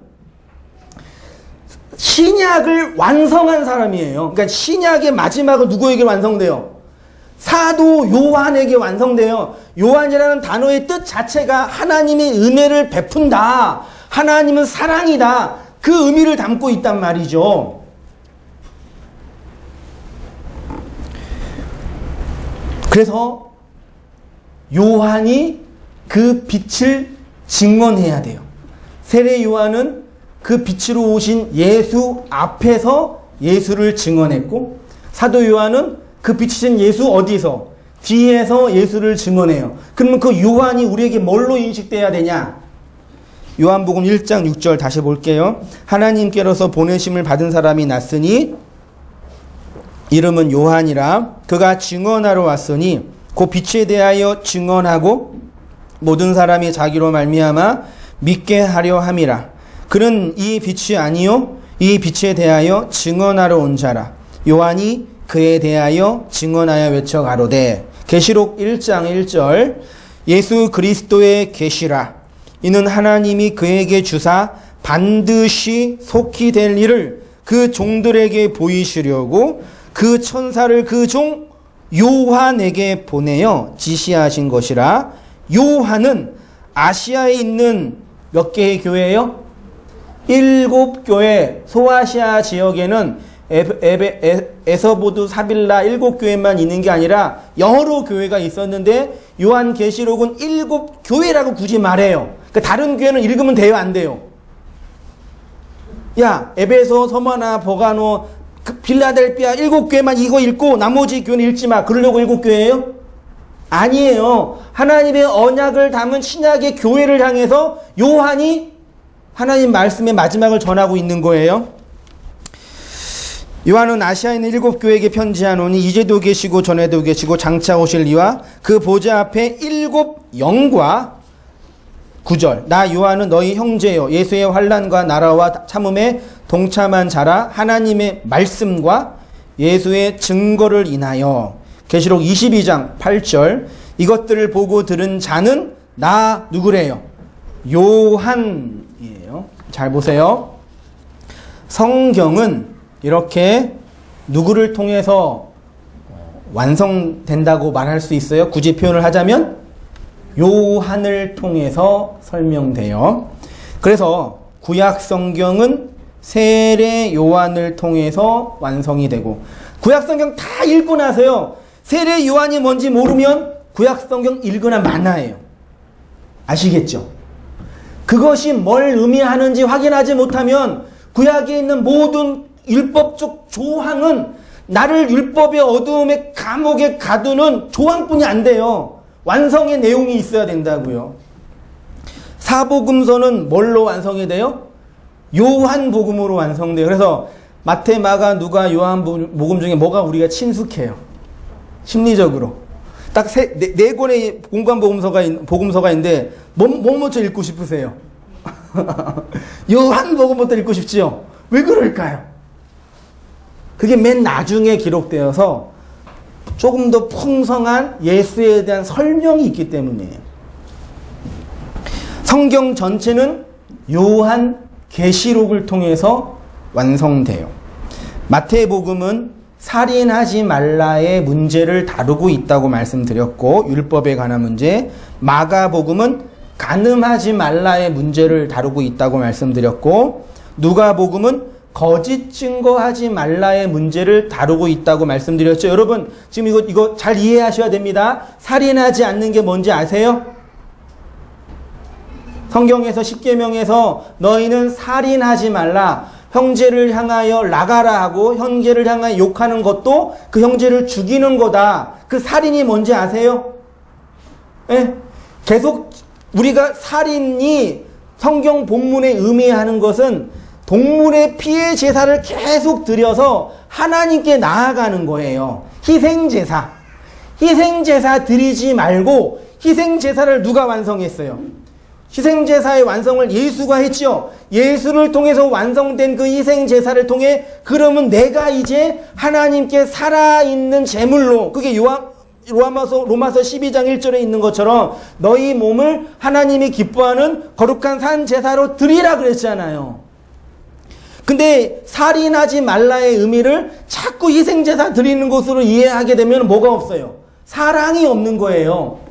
신약을 완성한 사람이에요. 그러니까 신약의 마지막은 누구에게 완성돼요? 사도 요한에게 완성돼요. 요한이라는 단어의 뜻 자체가 하나님의 은혜를 베푼다. 하나님은 사랑이다. 그 의미를 담고 있단 말이죠. 그래서 요한이 그 빛을 증언해야 돼요. 세례 요한은 그 빛으로 오신 예수 앞에서 예수를 증언했고, 사도 요한은 그 빛이신 예수 어디서? 뒤에서 예수를 증언해요. 그러면 그 요한이 우리에게 뭘로 인식돼야 되냐? 요한복음 1장 6절 다시 볼게요. 하나님께로서 보내심을 받은 사람이 났으니 이름은 요한이라. 그가 증언하러 왔으니 그 빛에 대하여 증언하고 모든 사람이 자기로 말미암아 믿게 하려 함이라. 그는 이 빛이 아니요 이 빛에 대하여 증언하러 온 자라. 요한이 그에 대하여 증언하여 외쳐 가로되. 계시록 1장 1절 예수 그리스도의 계시라. 이는 하나님이 그에게 주사 반드시 속히 될 일을 그 종들에게 보이시려고 그 천사를 그 종 요한에게 보내어 지시하신 것이라. 요한은 아시아에 있는 몇 개의 교회예요? 7교회. 소아시아 지역에는 에서보드, 사빌라 7교회만 있는 게 아니라 여러 교회가 있었는데 요한계시록은 7교회라고 굳이 말해요. 그러니까 다른 교회는 읽으면 돼요, 안 돼요? 야, 에베소, 서머나, 버가노, 빌라델피아 7교회만 이거 읽고 나머지 교회는 읽지 마. 그러려고 7교회예요? 아니에요. 하나님의 언약을 담은 신약의 교회를 향해서 요한이 하나님 말씀의 마지막을 전하고 있는 거예요. 요한은 아시아에 있는 7교회에게 편지하노니 이제도 계시고 전에도 계시고 장차 오실 이와 그 보좌 앞에 7 영과 9절 나 요한은 너희 형제요 예수의 환난과 나라와 참음에 동참한 자라. 하나님의 말씀과 예수의 증거를 인하여. 계시록 22장 8절 이것들을 보고 들은 자는 나 누구래요? 요한이에요. 잘 보세요. 성경은 이렇게 누구를 통해서 완성된다고 말할 수 있어요? 굳이 표현을 하자면 요한을 통해서 설명돼요. 그래서 구약 성경은 세례 요한을 통해서 완성이 되고, 구약 성경 다 읽고 나서요 세례 요한이 뭔지 모르면 구약 성경 읽으나 마나예요. 아시겠죠? 그것이 뭘 의미하는지 확인하지 못하면 구약에 있는 모든 율법적 조항은 나를 율법의 어두움의 감옥에 가두는 조항뿐이 안 돼요. 완성의 내용이 있어야 된다고요. 사복음서는 뭘로 완성이 돼요? 요한복음으로 완성돼요. 그래서 마태, 마가, 누가, 요한복음 중에 뭐가 우리가 친숙해요? 심리적으로. 딱 네 권의 공간 복음서가 있는데 뭐 먼저 읽고 싶으세요? 요한복음부터 읽고 싶지요? 왜 그럴까요? 그게 맨 나중에 기록되어서 조금 더 풍성한 예수에 대한 설명이 있기 때문이에요. 성경 전체는 요한 계시록을 통해서 완성돼요. 마태복음은 살인하지 말라의 문제를 다루고 있다고 말씀드렸고, 율법에 관한 문제. 마가복음은 간음하지 말라의 문제를 다루고 있다고 말씀드렸고, 누가복음은 거짓 증거하지 말라의 문제를 다루고 있다고 말씀드렸죠. 여러분, 지금 이거 잘 이해하셔야 됩니다. 살인하지 않는 게 뭔지 아세요? 성경에서 십계명에서 너희는 살인하지 말라, 형제를 향하여 나가라 하고 형제를 향하여 욕하는 것도 그 형제를 죽이는 거다. 그 살인이 뭔지 아세요? 예? 계속 우리가 살인이 성경 본문에 의미하는 것은 동물의 피의 제사를 계속 드려서 하나님께 나아가는 거예요. 희생제사. 희생제사 드리지 말고 희생제사를 누가 완성했어요? 희생제사의 완성을 예수가 했죠. 예수를 통해서 완성된 그 희생제사를 통해 그러면 내가 이제 하나님께 살아있는 제물로, 그게 로마서 12장 1절에 있는 것처럼 너희 몸을 하나님이 기뻐하는 거룩한 산 제사로 드리라 그랬잖아요. 근데 살인하지 말라의 의미를 자꾸 희생제사 드리는 것으로 이해하게 되면 뭐가 없어요? 사랑이 없는 거예요.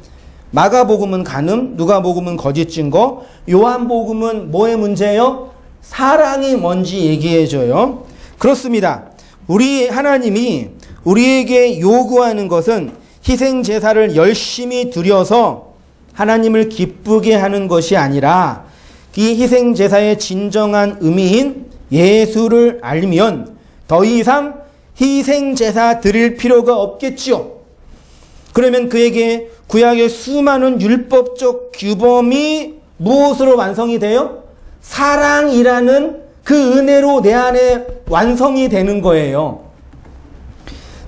마가복음은 간음, 누가복음은 거짓 증거, 요한복음은 뭐의 문제예요? 사랑이 뭔지 얘기해줘요. 그렇습니다. 우리 하나님이 우리에게 요구하는 것은 희생제사를 열심히 드려서 하나님을 기쁘게 하는 것이 아니라 이 희생제사의 진정한 의미인 예수를 알면 더 이상 희생제사 드릴 필요가 없겠지요. 그러면 그에게 구약의 수많은 율법적 규범이 무엇으로 완성이 돼요? 사랑이라는 그 은혜로 내 안에 완성이 되는 거예요.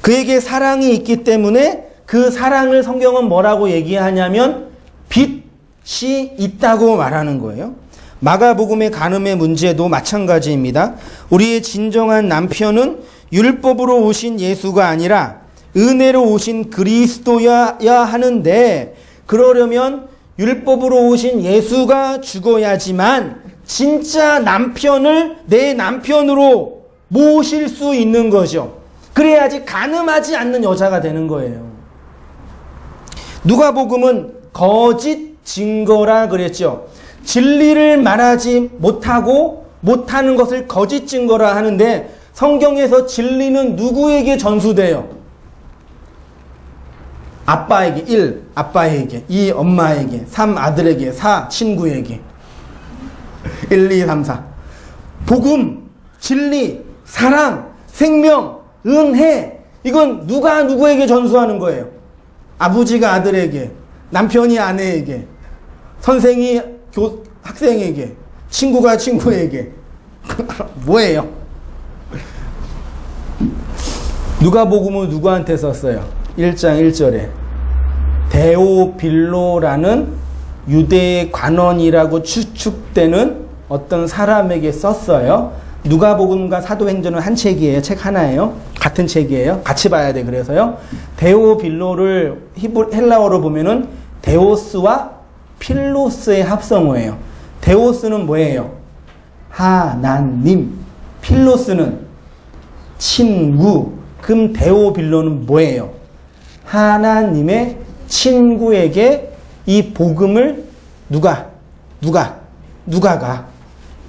그에게 사랑이 있기 때문에 그 사랑을 성경은 뭐라고 얘기하냐면 빛이 있다고 말하는 거예요. 마가복음의 간음의 문제도 마찬가지입니다. 우리의 진정한 남편은 율법으로 오신 예수가 아니라 은혜로 오신 그리스도여야 하는데, 그러려면 율법으로 오신 예수가 죽어야지만 진짜 남편을 내 남편으로 모실 수 있는 거죠. 그래야지 간음하지 않는 여자가 되는 거예요. 누가복음은 거짓 증거라 그랬죠. 진리를 말하지 못하고 못하는 것을 거짓 증거라 하는데, 성경에서 진리는 누구에게 전수돼요? 아빠에게 1, 아빠에게 2, 엄마에게 3, 아들에게 4, 친구에게 1, 2, 3, 4. 복음, 진리, 사랑, 생명, 은혜, 이건 누가 누구에게 전수하는 거예요? 아버지가 아들에게, 남편이 아내에게, 선생이 학생에게, 친구가 친구에게. 뭐예요? 누가복음은 누구한테 썼어요? 1장 1절에 데오빌로라는 유대의 관원이라고 추측되는 어떤 사람에게 썼어요. 누가복음과 사도행전은 한 책이에요. 책 하나예요. 같은 책이에요. 같이 봐야 돼. 그래서요. 데오빌로를 헬라어로 보면은 데오스와 필로스의 합성어예요. 데오스는 뭐예요? 하나님. 필로스는 친구. 그럼 데오빌로는 뭐예요? 하나님의 친구에게 이 복음을 누가가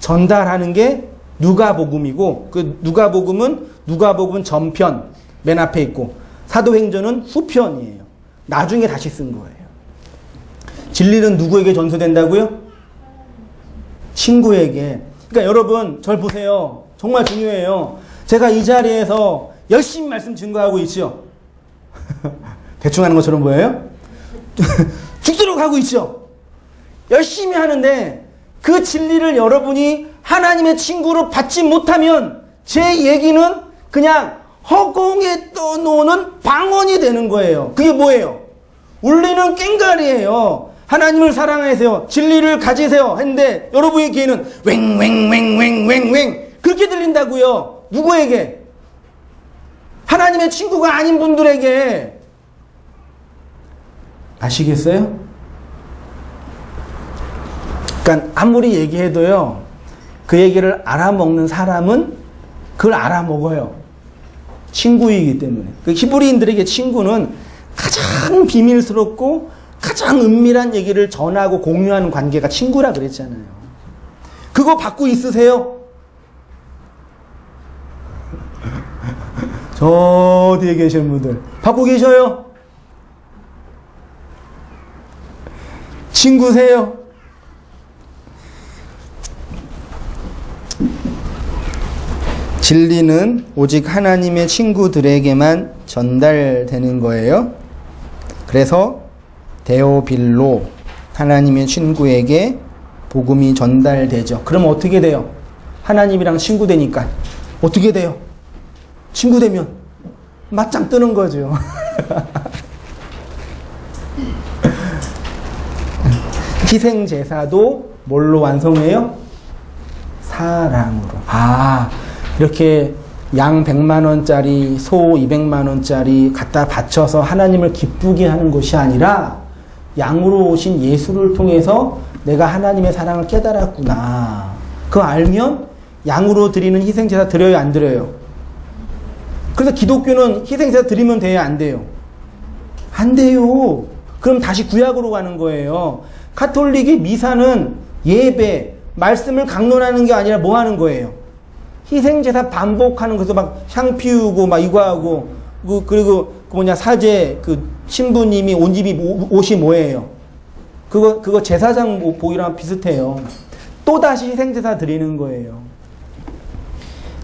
전달하는 게 누가복음이고, 그 누가복음은 전편 맨 앞에 있고 사도행전은 후편이에요. 나중에 다시 쓴 거예요. 진리는 누구에게 전수된다고요? 친구에게. 그러니까 여러분, 절 보세요. 정말 중요해요. 제가 이 자리에서 열심히 말씀 증거하고 있죠. 대충 하는 것처럼 보여요? 죽도록 하고 있죠. 열심히 하는데 그 진리를 여러분이 하나님의 친구로 받지 못하면 제 얘기는 그냥 허공에 떠놓는 방언이 되는 거예요. 그게 뭐예요? 울리는 꽹과리예요. 하나님을 사랑하세요. 진리를 가지세요. 했는데 여러분의 귀에는 웽웽웽웽웽웽 그렇게 들린다고요. 누구에게? 하나님의 친구가 아닌 분들에게. 아시겠어요? 그러니까 아무리 얘기해도요. 그 얘기를 알아먹는 사람은 그걸 알아먹어요. 친구이기 때문에. 그 히브리인들에게 친구는 가장 비밀스럽고 가장 은밀한 얘기를 전하고 공유하는 관계가 친구라 그랬잖아요. 그거 받고 있으세요? 저 뒤에 계신 분들 받고 계셔요? 친구세요? 진리는 오직 하나님의 친구들에게만 전달되는 거예요. 그래서 데오빌로 하나님의 친구에게 복음이 전달되죠. 그럼 어떻게 돼요? 하나님이랑 친구 되니까 어떻게 돼요? 친구 되면 맞짱 뜨는 거죠. 희생 제사도 뭘로 완성해요? 사랑으로. 이렇게 양 100만 원짜리, 소 200만 원짜리 갖다 바쳐서 하나님을 기쁘게 하는 것이 아니라 양으로 오신 예수를 통해서 내가 하나님의 사랑을 깨달았구나. 그거 알면 양으로 드리는 희생제사 드려요, 안 드려요? 그래서 기독교는 희생제사 드리면 돼요, 안 돼요? 안 돼요. 그럼 다시 구약으로 가는 거예요. 가톨릭이 미사는 예배, 말씀을 강론하는 게 아니라 뭐 하는 거예요? 희생제사 반복하는 거에서 막 향 피우고 막 이거 하고 그리고 사제 신부님이 옷이 뭐예요? 그거 제사장 복이랑 비슷해요. 또다시 희생제사 드리는 거예요.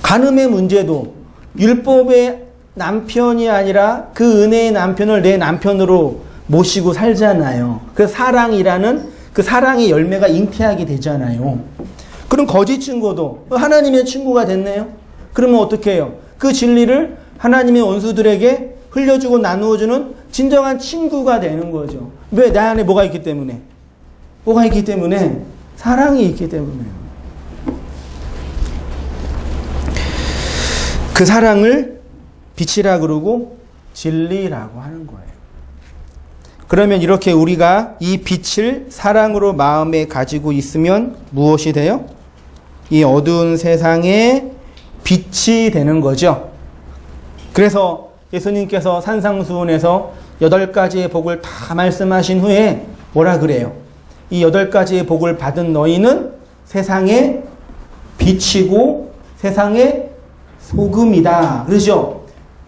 간음의 문제도 율법의 남편이 아니라 그 은혜의 남편을 내 남편으로 모시고 살잖아요. 그 사랑이라는 그 사랑의 열매가 잉태하게 되잖아요. 그럼 거짓 친구도 하나님의 친구가 됐네요. 그러면 어떻게 해요? 그 진리를 하나님의 원수들에게 흘려주고 나누어주는 진정한 친구가 되는 거죠. 왜? 내 안에 뭐가 있기 때문에? 뭐가 있기 때문에? 사랑이 있기 때문에요. 그 사랑을 빛이라 그러고 진리라고 하는 거예요. 그러면 이렇게 우리가 이 빛을 사랑으로 마음에 가지고 있으면 무엇이 돼요? 이 어두운 세상에 빛이 되는 거죠. 그래서 예수님께서 산상수훈에서 8가지의 복을 다 말씀하신 후에 뭐라 그래요? 이 8가지의 복을 받은 너희는 세상의 빛이고 세상의 소금이다. 그러죠?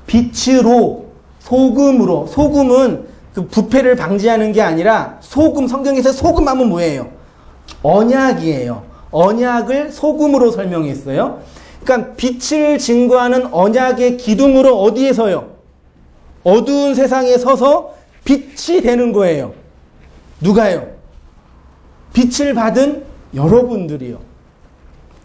빛으로, 소금으로. 소금은 그 부패를 방지하는 게 아니라 소금, 성경에서 소금 하면 뭐예요? 언약이에요. 언약을 소금으로 설명했어요. 그러니까 빛을 증거하는 언약의 기둥으로 어디에 서요? 어두운 세상에 서서 빛이 되는 거예요. 누가요? 빛을 받은 여러분들이요.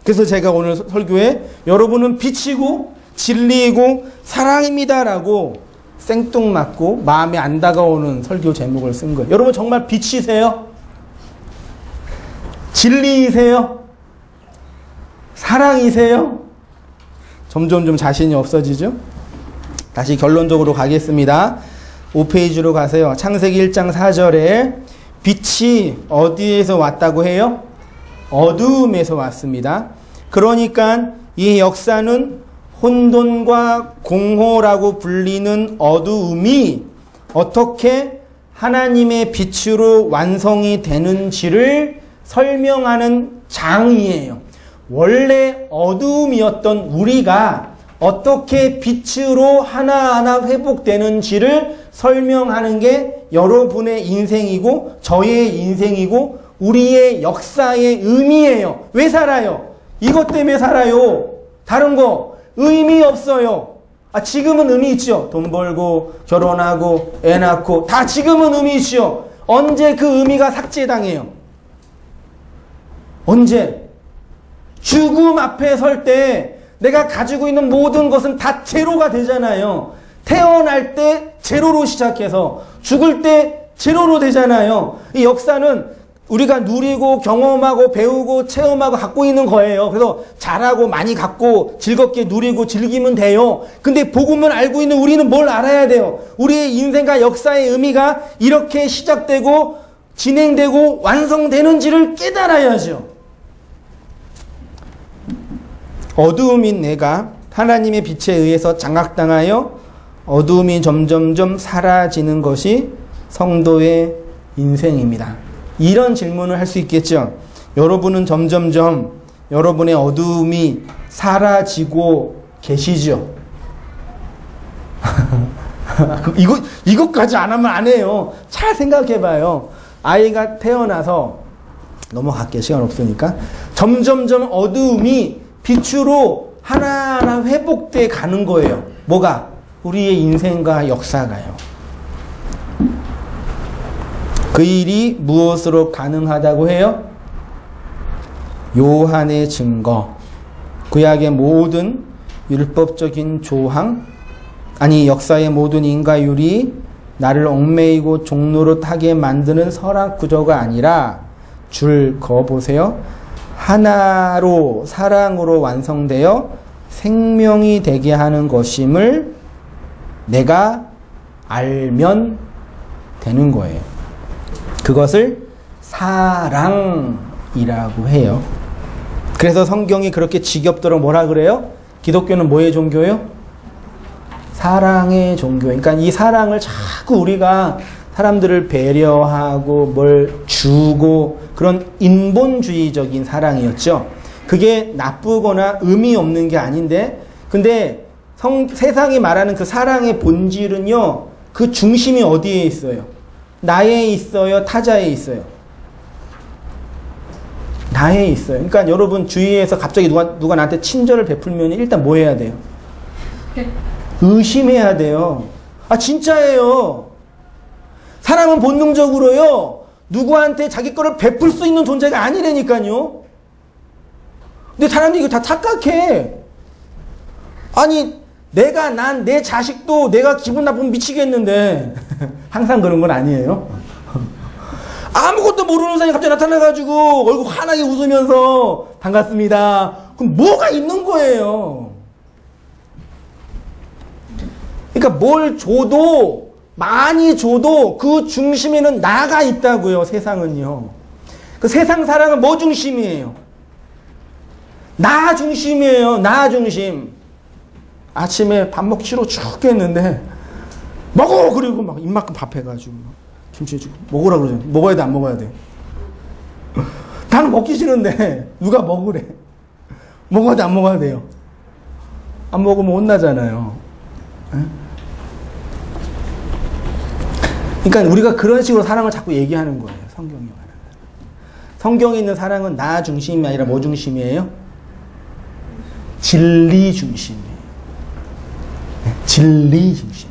그래서 제가 오늘 설교에 여러분은 빛이고 진리이고 사랑입니다라고 생뚱맞고 마음에 안 다가오는 설교 제목을 쓴 거예요. 여러분 정말 빛이세요? 진리이세요? 사랑이세요? 점점 좀 자신이 없어지죠? 다시 결론적으로 가겠습니다. 5페이지로 가세요. 창세기 1장 4절에 빛이 어디에서 왔다고 해요? 어두움에서 왔습니다. 그러니까 이 역사는 혼돈과 공허라고 불리는 어두움이 어떻게 하나님의 빛으로 완성이 되는지를 설명하는 장이에요. 원래 어두움이었던 우리가 어떻게 빛으로 하나하나 회복되는지를 설명하는 게 여러분의 인생이고 저의 인생이고 우리의 역사의 의미예요. 왜 살아요? 이것 때문에 살아요. 다른 거 의미 없어요. 지금은 의미 있죠. 돈 벌고 결혼하고 애 낳고 다 지금은 의미 있죠. 언제 그 의미가 삭제당해요? 언제? 죽음 앞에 설 때 내가 가지고 있는 모든 것은 다 제로가 되잖아요. 태어날 때 제로로 시작해서 죽을 때 제로로 되잖아요. 이 역사는 우리가 누리고 경험하고 배우고 체험하고 갖고 있는 거예요. 그래서 잘하고 많이 갖고 즐겁게 누리고 즐기면 돼요. 근데 복음을 알고 있는 우리는 뭘 알아야 돼요? 우리의 인생과 역사의 의미가 이렇게 시작되고 진행되고 완성되는지를 깨달아야죠. 어두움인 내가 하나님의 빛에 의해서 장악당하여 어두움이 점점점 사라지는 것이 성도의 인생입니다. 이런 질문을 할 수 있겠죠. 여러분은 점점점 여러분의 어두움이 사라지고 계시죠. 이것까지 안 하면 안 해요. 잘 생각해봐요. 아이가 태어나서 넘어갈게요. 시간 없으니까. 점점점 어두움이 빛으로 하나하나 회복돼 가는 거예요. 뭐가? 우리의 인생과 역사가요. 그 일이 무엇으로 가능하다고 해요? 요한의 증거, 구약의 모든 율법적인 조항, 역사의 모든 인과율이 나를 얽매이고 종로로 타게 만드는 설악 구조가 아니라 거 보세요. 하나로 사랑으로 완성되어 생명이 되게 하는 것임을 내가 알면 되는 거예요. 그것을 사랑이라고 해요. 그래서 성경이 그렇게 지겹도록 뭐라 그래요? 기독교는 뭐의 종교예요? 사랑의 종교. 그러니까 이 사랑을 자꾸 우리가 사람들을 배려하고 뭘 주고 그런 인본주의적인 사랑이었죠. 그게 나쁘거나 의미 없는 게 아닌데, 근데 세상이 말하는 그 사랑의 본질은요, 그 중심이 어디에 있어요? 나에 있어요? 타자에 있어요? 나에 있어요. 그러니까 여러분 주위에서 갑자기 누가 나한테 친절을 베풀면 일단 뭐 해야 돼요? 의심해야 돼요. 진짜예요. 사람은 본능적으로요, 누구한테 자기 거를 베풀 수 있는 존재가 아니라니까요. 근데 사람들이 이거 다 착각해. 내 자식도 내가 기분 나쁘면 미치겠는데, 항상 그런 건 아니에요. 아무것도 모르는 사람이 갑자기 나타나가지고 얼굴 환하게 웃으면서 반갑습니다. 그럼 뭐가 있는 거예요. 그러니까 뭘 줘도, 많이 줘도 그 중심에는 나가 있다고요. 세상은요. 그 세상 사랑은 뭐 중심이에요? 나 중심이에요. 나 중심. 아침에 밥 먹기 싫어 죽겠는데 먹어! 그리고 막 입만큼 밥 해가지고 김치 해주고 먹으라 그러죠. 먹어야 돼? 안 먹어야 돼? 나는 먹기 싫은데 누가 먹으래. 먹어야 돼? 안 먹어야 돼요? 안 먹으면 혼나잖아요. 그러니까 우리가 그런 식으로 사랑을 자꾸 얘기하는 거예요. 성경이 말하는. 성경에 있는 사랑은 나 중심이 아니라 뭐 중심이에요? 진리 중심이에요. 진리 중심이에요.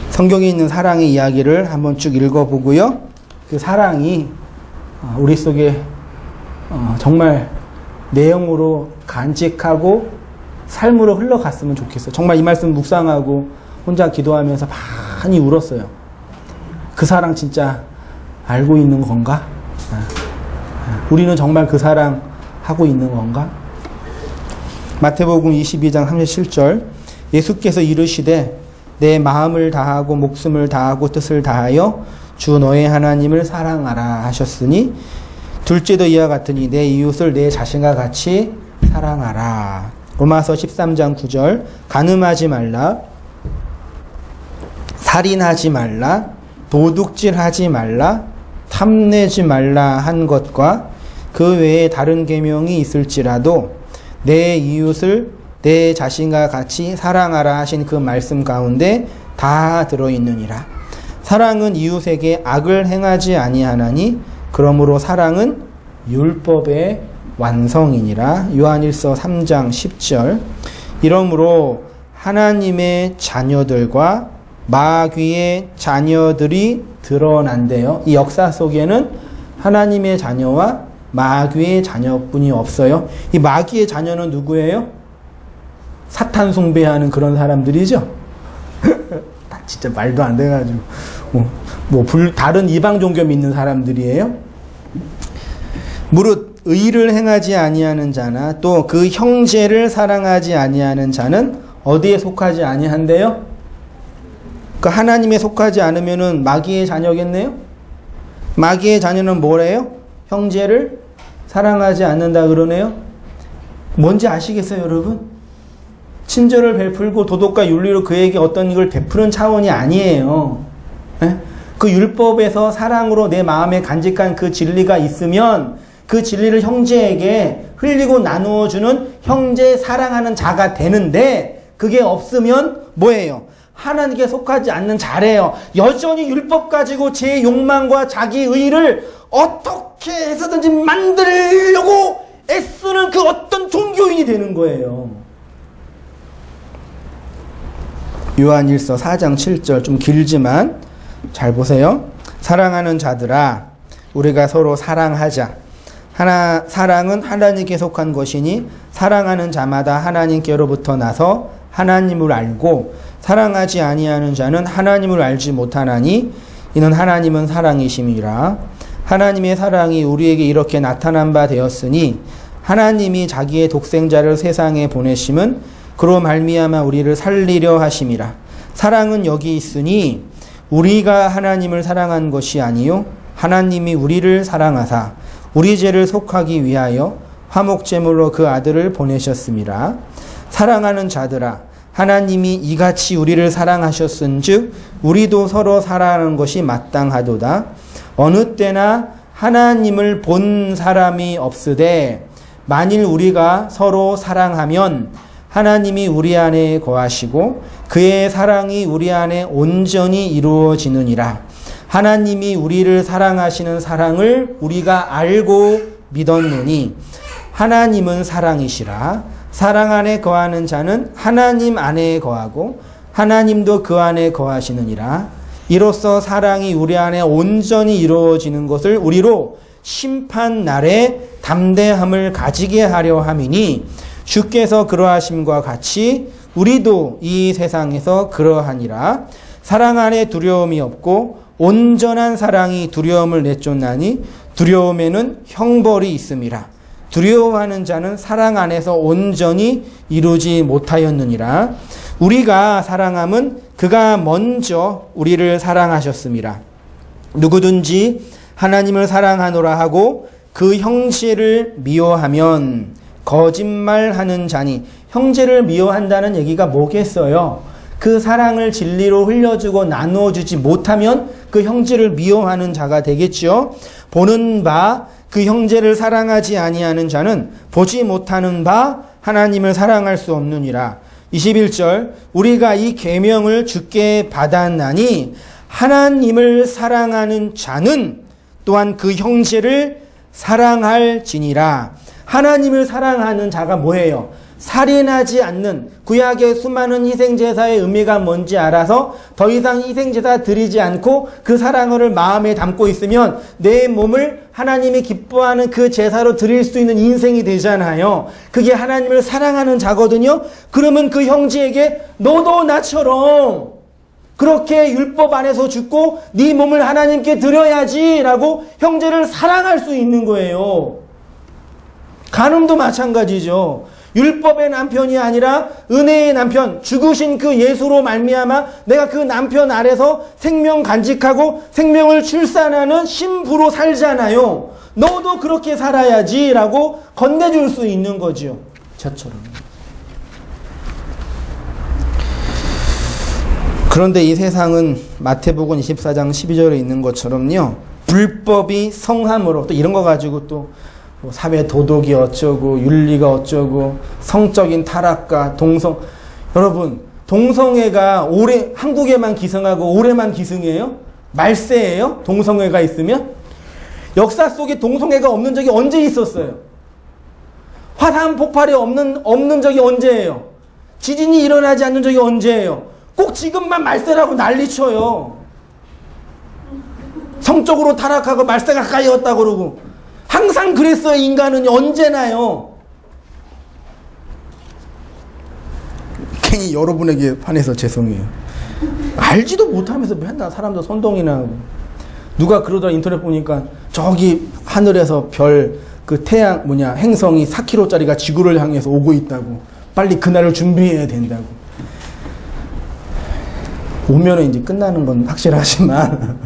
성경에 있는 사랑의 이야기를 한번 쭉 읽어보고요. 그 사랑이 우리 속에 정말 내용으로 간직하고 삶으로 흘러갔으면 좋겠어요. 정말 이 말씀 묵상하고 혼자 기도하면서 많이 울었어요. 그 사랑 진짜 알고 있는 건가? 우리는 정말 그 사랑 하고 있는 건가? 마태복음 22장 37절, 예수께서 이르시되 내 마음을 다하고 목숨을 다하고 뜻을 다하여 주 너의 하나님을 사랑하라 하셨으니 둘째도 이와 같으니 내 이웃을 내 자신과 같이 사랑하라. 로마서 13장 9절, 간음하지 말라, 살인하지 말라, 도둑질하지 말라, 탐내지 말라 한 것과 그 외에 다른 계명이 있을지라도 내 이웃을 내 자신과 같이 사랑하라 하신 그 말씀 가운데 다 들어있느니라. 사랑은 이웃에게 악을 행하지 아니하나니 그러므로 사랑은 율법의 완성이니라. 요한일서 3장 10절. 이러므로 하나님의 자녀들과 마귀의 자녀들이 드러난대요. 이 역사 속에는 하나님의 자녀와 마귀의 자녀뿐이 없어요. 이 마귀의 자녀는 누구예요? 사탄 숭배하는 그런 사람들이죠. 진짜 말도 안 돼가지고 다른 이방 종교 믿는 사람들이에요. 무릇 의를 행하지 아니하는 자나 또 그 형제를 사랑하지 아니하는 자는 어디에 속하지 아니한대요? 그 하나님에 속하지 않으면은 마귀의 자녀겠네요? 마귀의 자녀는 뭐래요? 형제를 사랑하지 않는다 그러네요? 뭔지 아시겠어요, 여러분? 친절을 베풀고 도덕과 윤리로 그에게 어떤 이걸 베푸는 차원이 아니에요. 에? 그 율법에서 사랑으로 내 마음에 간직한 그 진리가 있으면 그 진리를 형제에게 흘리고 나누어주는 형제 사랑하는 자가 되는데 그게 없으면 뭐예요? 하나님께 속하지 않는 자래요. 여전히 율법 가지고 제 욕망과 자기 의의를 어떻게 해서든지 만들려고 애쓰는 그 어떤 종교인이 되는 거예요. 요한일서 4장 7절 좀 길지만 잘 보세요. 사랑하는 자들아 우리가 서로 사랑하자. 사랑은 하나님께 속한 것이니 사랑하는 자마다 하나님께로부터 나서 하나님을 알고 사랑하지 아니하는 자는 하나님을 알지 못하나니 이는 하나님은 사랑이심이라. 하나님의 사랑이 우리에게 이렇게 나타난 바 되었으니 하나님이 자기의 독생자를 세상에 보내심은 그로 말미암아 우리를 살리려 하심이라. 사랑은 여기 있으니 우리가 하나님을 사랑한 것이 아니요 하나님이 우리를 사랑하사 우리 죄를 속하기 위하여 화목제물로 그 아들을 보내셨습니다. 사랑하는 자들아 하나님이 이같이 우리를 사랑하셨은즉 우리도 서로 사랑하는 것이 마땅하도다. 어느 때나 하나님을 본 사람이 없으되 만일 우리가 서로 사랑하면 하나님이 우리 안에 거하시고 그의 사랑이 우리 안에 온전히 이루어지느니라. 하나님이 우리를 사랑하시는 사랑을 우리가 알고 믿었노니 하나님은 사랑이시라. 사랑 안에 거하는 자는 하나님 안에 거하고 하나님도 그 안에 거하시느니라. 이로써 사랑이 우리 안에 온전히 이루어지는 것을 우리로 심판 날에 담대함을 가지게 하려 함이니 주께서 그러하심과 같이 우리도 이 세상에서 그러하니라. 사랑 안에 두려움이 없고 온전한 사랑이 두려움을 내쫓나니 두려움에는 형벌이 있음이라. 두려워하는 자는 사랑 안에서 온전히 이루지 못하였느니라. 우리가 사랑함은 그가 먼저 우리를 사랑하셨습니다. 누구든지 하나님을 사랑하노라 하고 그 형제를 미워하면 거짓말하는 자니. 형제를 미워한다는 얘기가 뭐겠어요? 그 사랑을 진리로 흘려주고 나누어주지 못하면 그 형제를 미워하는 자가 되겠죠. 보는 바 그 형제를 사랑하지 아니하는 자는 보지 못하는 바 하나님을 사랑할 수 없느니라. 21절 우리가 이 계명을 주께 받았나니 하나님을 사랑하는 자는 또한 그 형제를 사랑할지니라. 하나님을 사랑하는 자가 뭐예요? 살인하지 않는 구약의 수많은 희생제사의 의미가 뭔지 알아서 더 이상 희생제사 드리지 않고 그 사랑을 마음에 담고 있으면 내 몸을 하나님이 기뻐하는 그 제사로 드릴 수 있는 인생이 되잖아요. 그게 하나님을 사랑하는 자거든요. 그러면 그 형제에게 너도 나처럼 그렇게 율법 안에서 죽고 네 몸을 하나님께 드려야지 라고 형제를 사랑할 수 있는 거예요. 간음도 마찬가지죠. 율법의 남편이 아니라 은혜의 남편, 죽으신 그 예수로 말미암아 내가 그 남편 아래서 생명 간직하고 생명을 출산하는 신부로 살잖아요. 너도 그렇게 살아야지 라고 건네줄 수 있는 거죠. 저처럼. 그런데 이 세상은 마태복음 24장 12절에 있는 것처럼요. 불법이 성함으로 또 이런 거 가지고 또 사회 도덕이 어쩌고 윤리가 어쩌고 성적인 타락과 동성. 여러분 동성애가 올해 한국에만 기승하고 올해만 기승이에요? 말세예요? 동성애가 있으면? 역사 속에 동성애가 없는 적이 언제 있었어요? 화산 폭발이 없는 적이 언제예요? 지진이 일어나지 않는 적이 언제예요? 꼭 지금만 말세라고 난리쳐요. 성적으로 타락하고 말세 가까이 왔다 그러고. 항상 그랬어요. 인간은 언제나요. 괜히 여러분에게 반해서 죄송해요. 알지도 못하면서 맨날 사람들 선동이나 하고. 누가 그러더라 인터넷 보니까 저기 하늘에서 별 그 태양 행성이 4km짜리가 지구를 향해서 오고 있다고. 빨리 그날을 준비해야 된다고. 오면은 이제 끝나는 건 확실하지만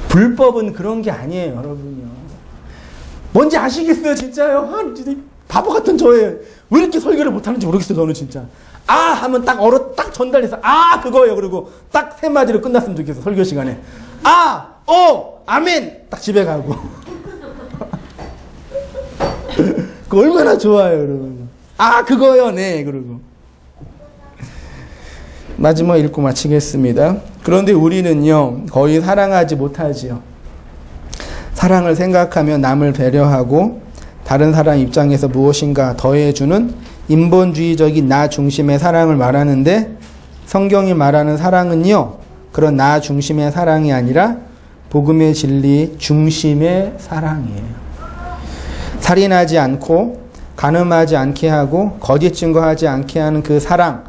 불법은 그런 게 아니에요, 여러분요. 뭔지 아시겠어요, 진짜요? 진짜 바보 같은 저예요. 왜 이렇게 설교를 못하는지 모르겠어요, 저는 진짜. 아 하면 딱 딱 전달해서 그거예요. 그리고 딱 3마디로 끝났으면 좋겠어, 설교 시간에. 아멘. 딱 집에 가고. 그 얼마나 좋아요, 여러분. 그거요, 네. 그러고 마지막 읽고 마치겠습니다. 그런데 우리는요, 거의 사랑하지 못하지요. 사랑을 생각하며 남을 배려하고 다른 사람 입장에서 무엇인가 더해주는 인본주의적인 나 중심의 사랑을 말하는데, 성경이 말하는 사랑은요, 그런 나 중심의 사랑이 아니라 복음의 진리 중심의 사랑이에요. 살인하지 않고 간음하지 않게 하고 거짓 증거하지 않게 하는 그 사랑,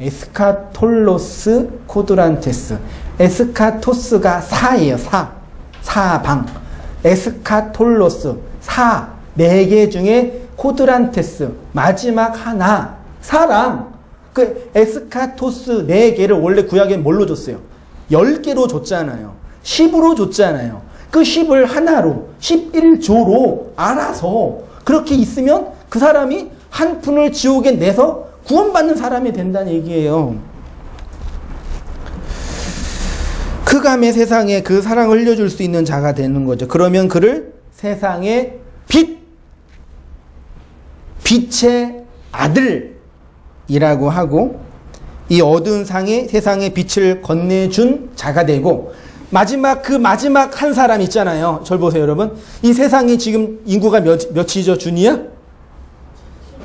에스카톨로스 코드란테스. 에스카토스가 사예요. 사방. 에스카톨로스 4개 중에 코드란테스 마지막 하나 사랑. 그 에스카토스 4개를 원래 구약에 뭘로 줬어요? 10개로 줬잖아요. 10으로 줬잖아요. 그 10을 하나로 11조로 알아서 그렇게 있으면 그 사람이 한 푼을 지옥에 내서 구원받는 사람이 된다는 얘기예요. 흑암의 세상에 그 사랑을 흘려줄 수 있는 자가 되는 거죠. 그러면 그를 세상의 빛의 아들이라고 하고, 이 어두운 세상의 빛을 건네준 자가 되고, 마지막 한 사람 있잖아요. 절 보세요, 여러분. 이 세상에 지금 인구가 몇이죠, 준이야?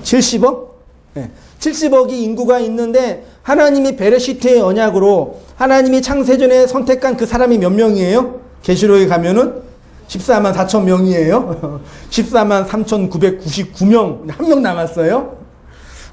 70억? 네. 70억이 인구가 있는데 하나님이 베레시트의 언약으로 하나님이 창세전에 선택한 그 사람이 몇 명이에요? 계시록에 가면은 14만 4천 명이에요. 14만 3,999명. 한 명 남았어요.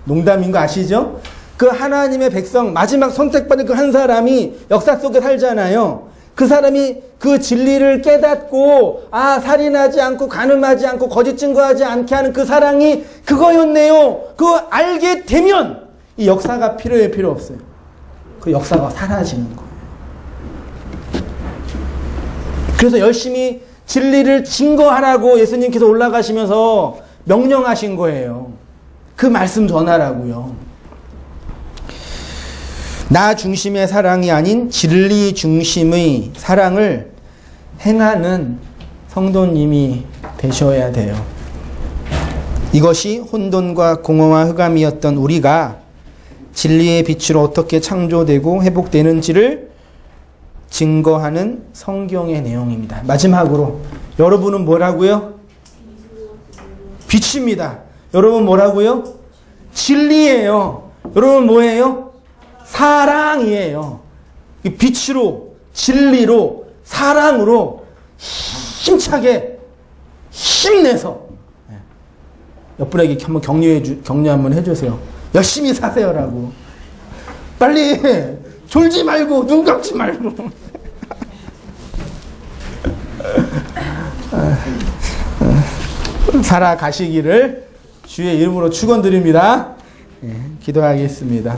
농담인 거 아시죠? 그 하나님의 백성, 마지막 선택받은 그 한 사람이 역사 속에 살잖아요. 그 사람이 그 진리를 깨닫고, 살인하지 않고, 간음하지 않고, 거짓 증거하지 않게 하는 그 사랑이 그거였네요. 그거 알게 되면 이 역사가 필요해요, 필요 없어요? 그 역사가 사라지는 거예요. 그래서 열심히 진리를 증거하라고 예수님께서 올라가시면서 명령하신 거예요. 그 말씀 전하라고요. 나 중심의 사랑이 아닌 진리 중심의 사랑을 행하는 성도님이 되셔야 돼요. 이것이 혼돈과 공허와 흑암이었던 우리가 진리의 빛으로 어떻게 창조되고 회복되는지를 증거하는 성경의 내용입니다. 마지막으로 여러분은 뭐라고요? 빛입니다. 여러분 뭐라고요? 진리예요. 여러분 뭐예요? 사랑이에요. 빛으로, 진리로, 사랑으로 힘차게 힘내서 옆분에게 한번 격려 한번 해주세요. 열심히 사세요라고. 빨리 졸지 말고 눈 감지 말고. 살아가시기를 주의 이름으로 축원드립니다. 기도하겠습니다.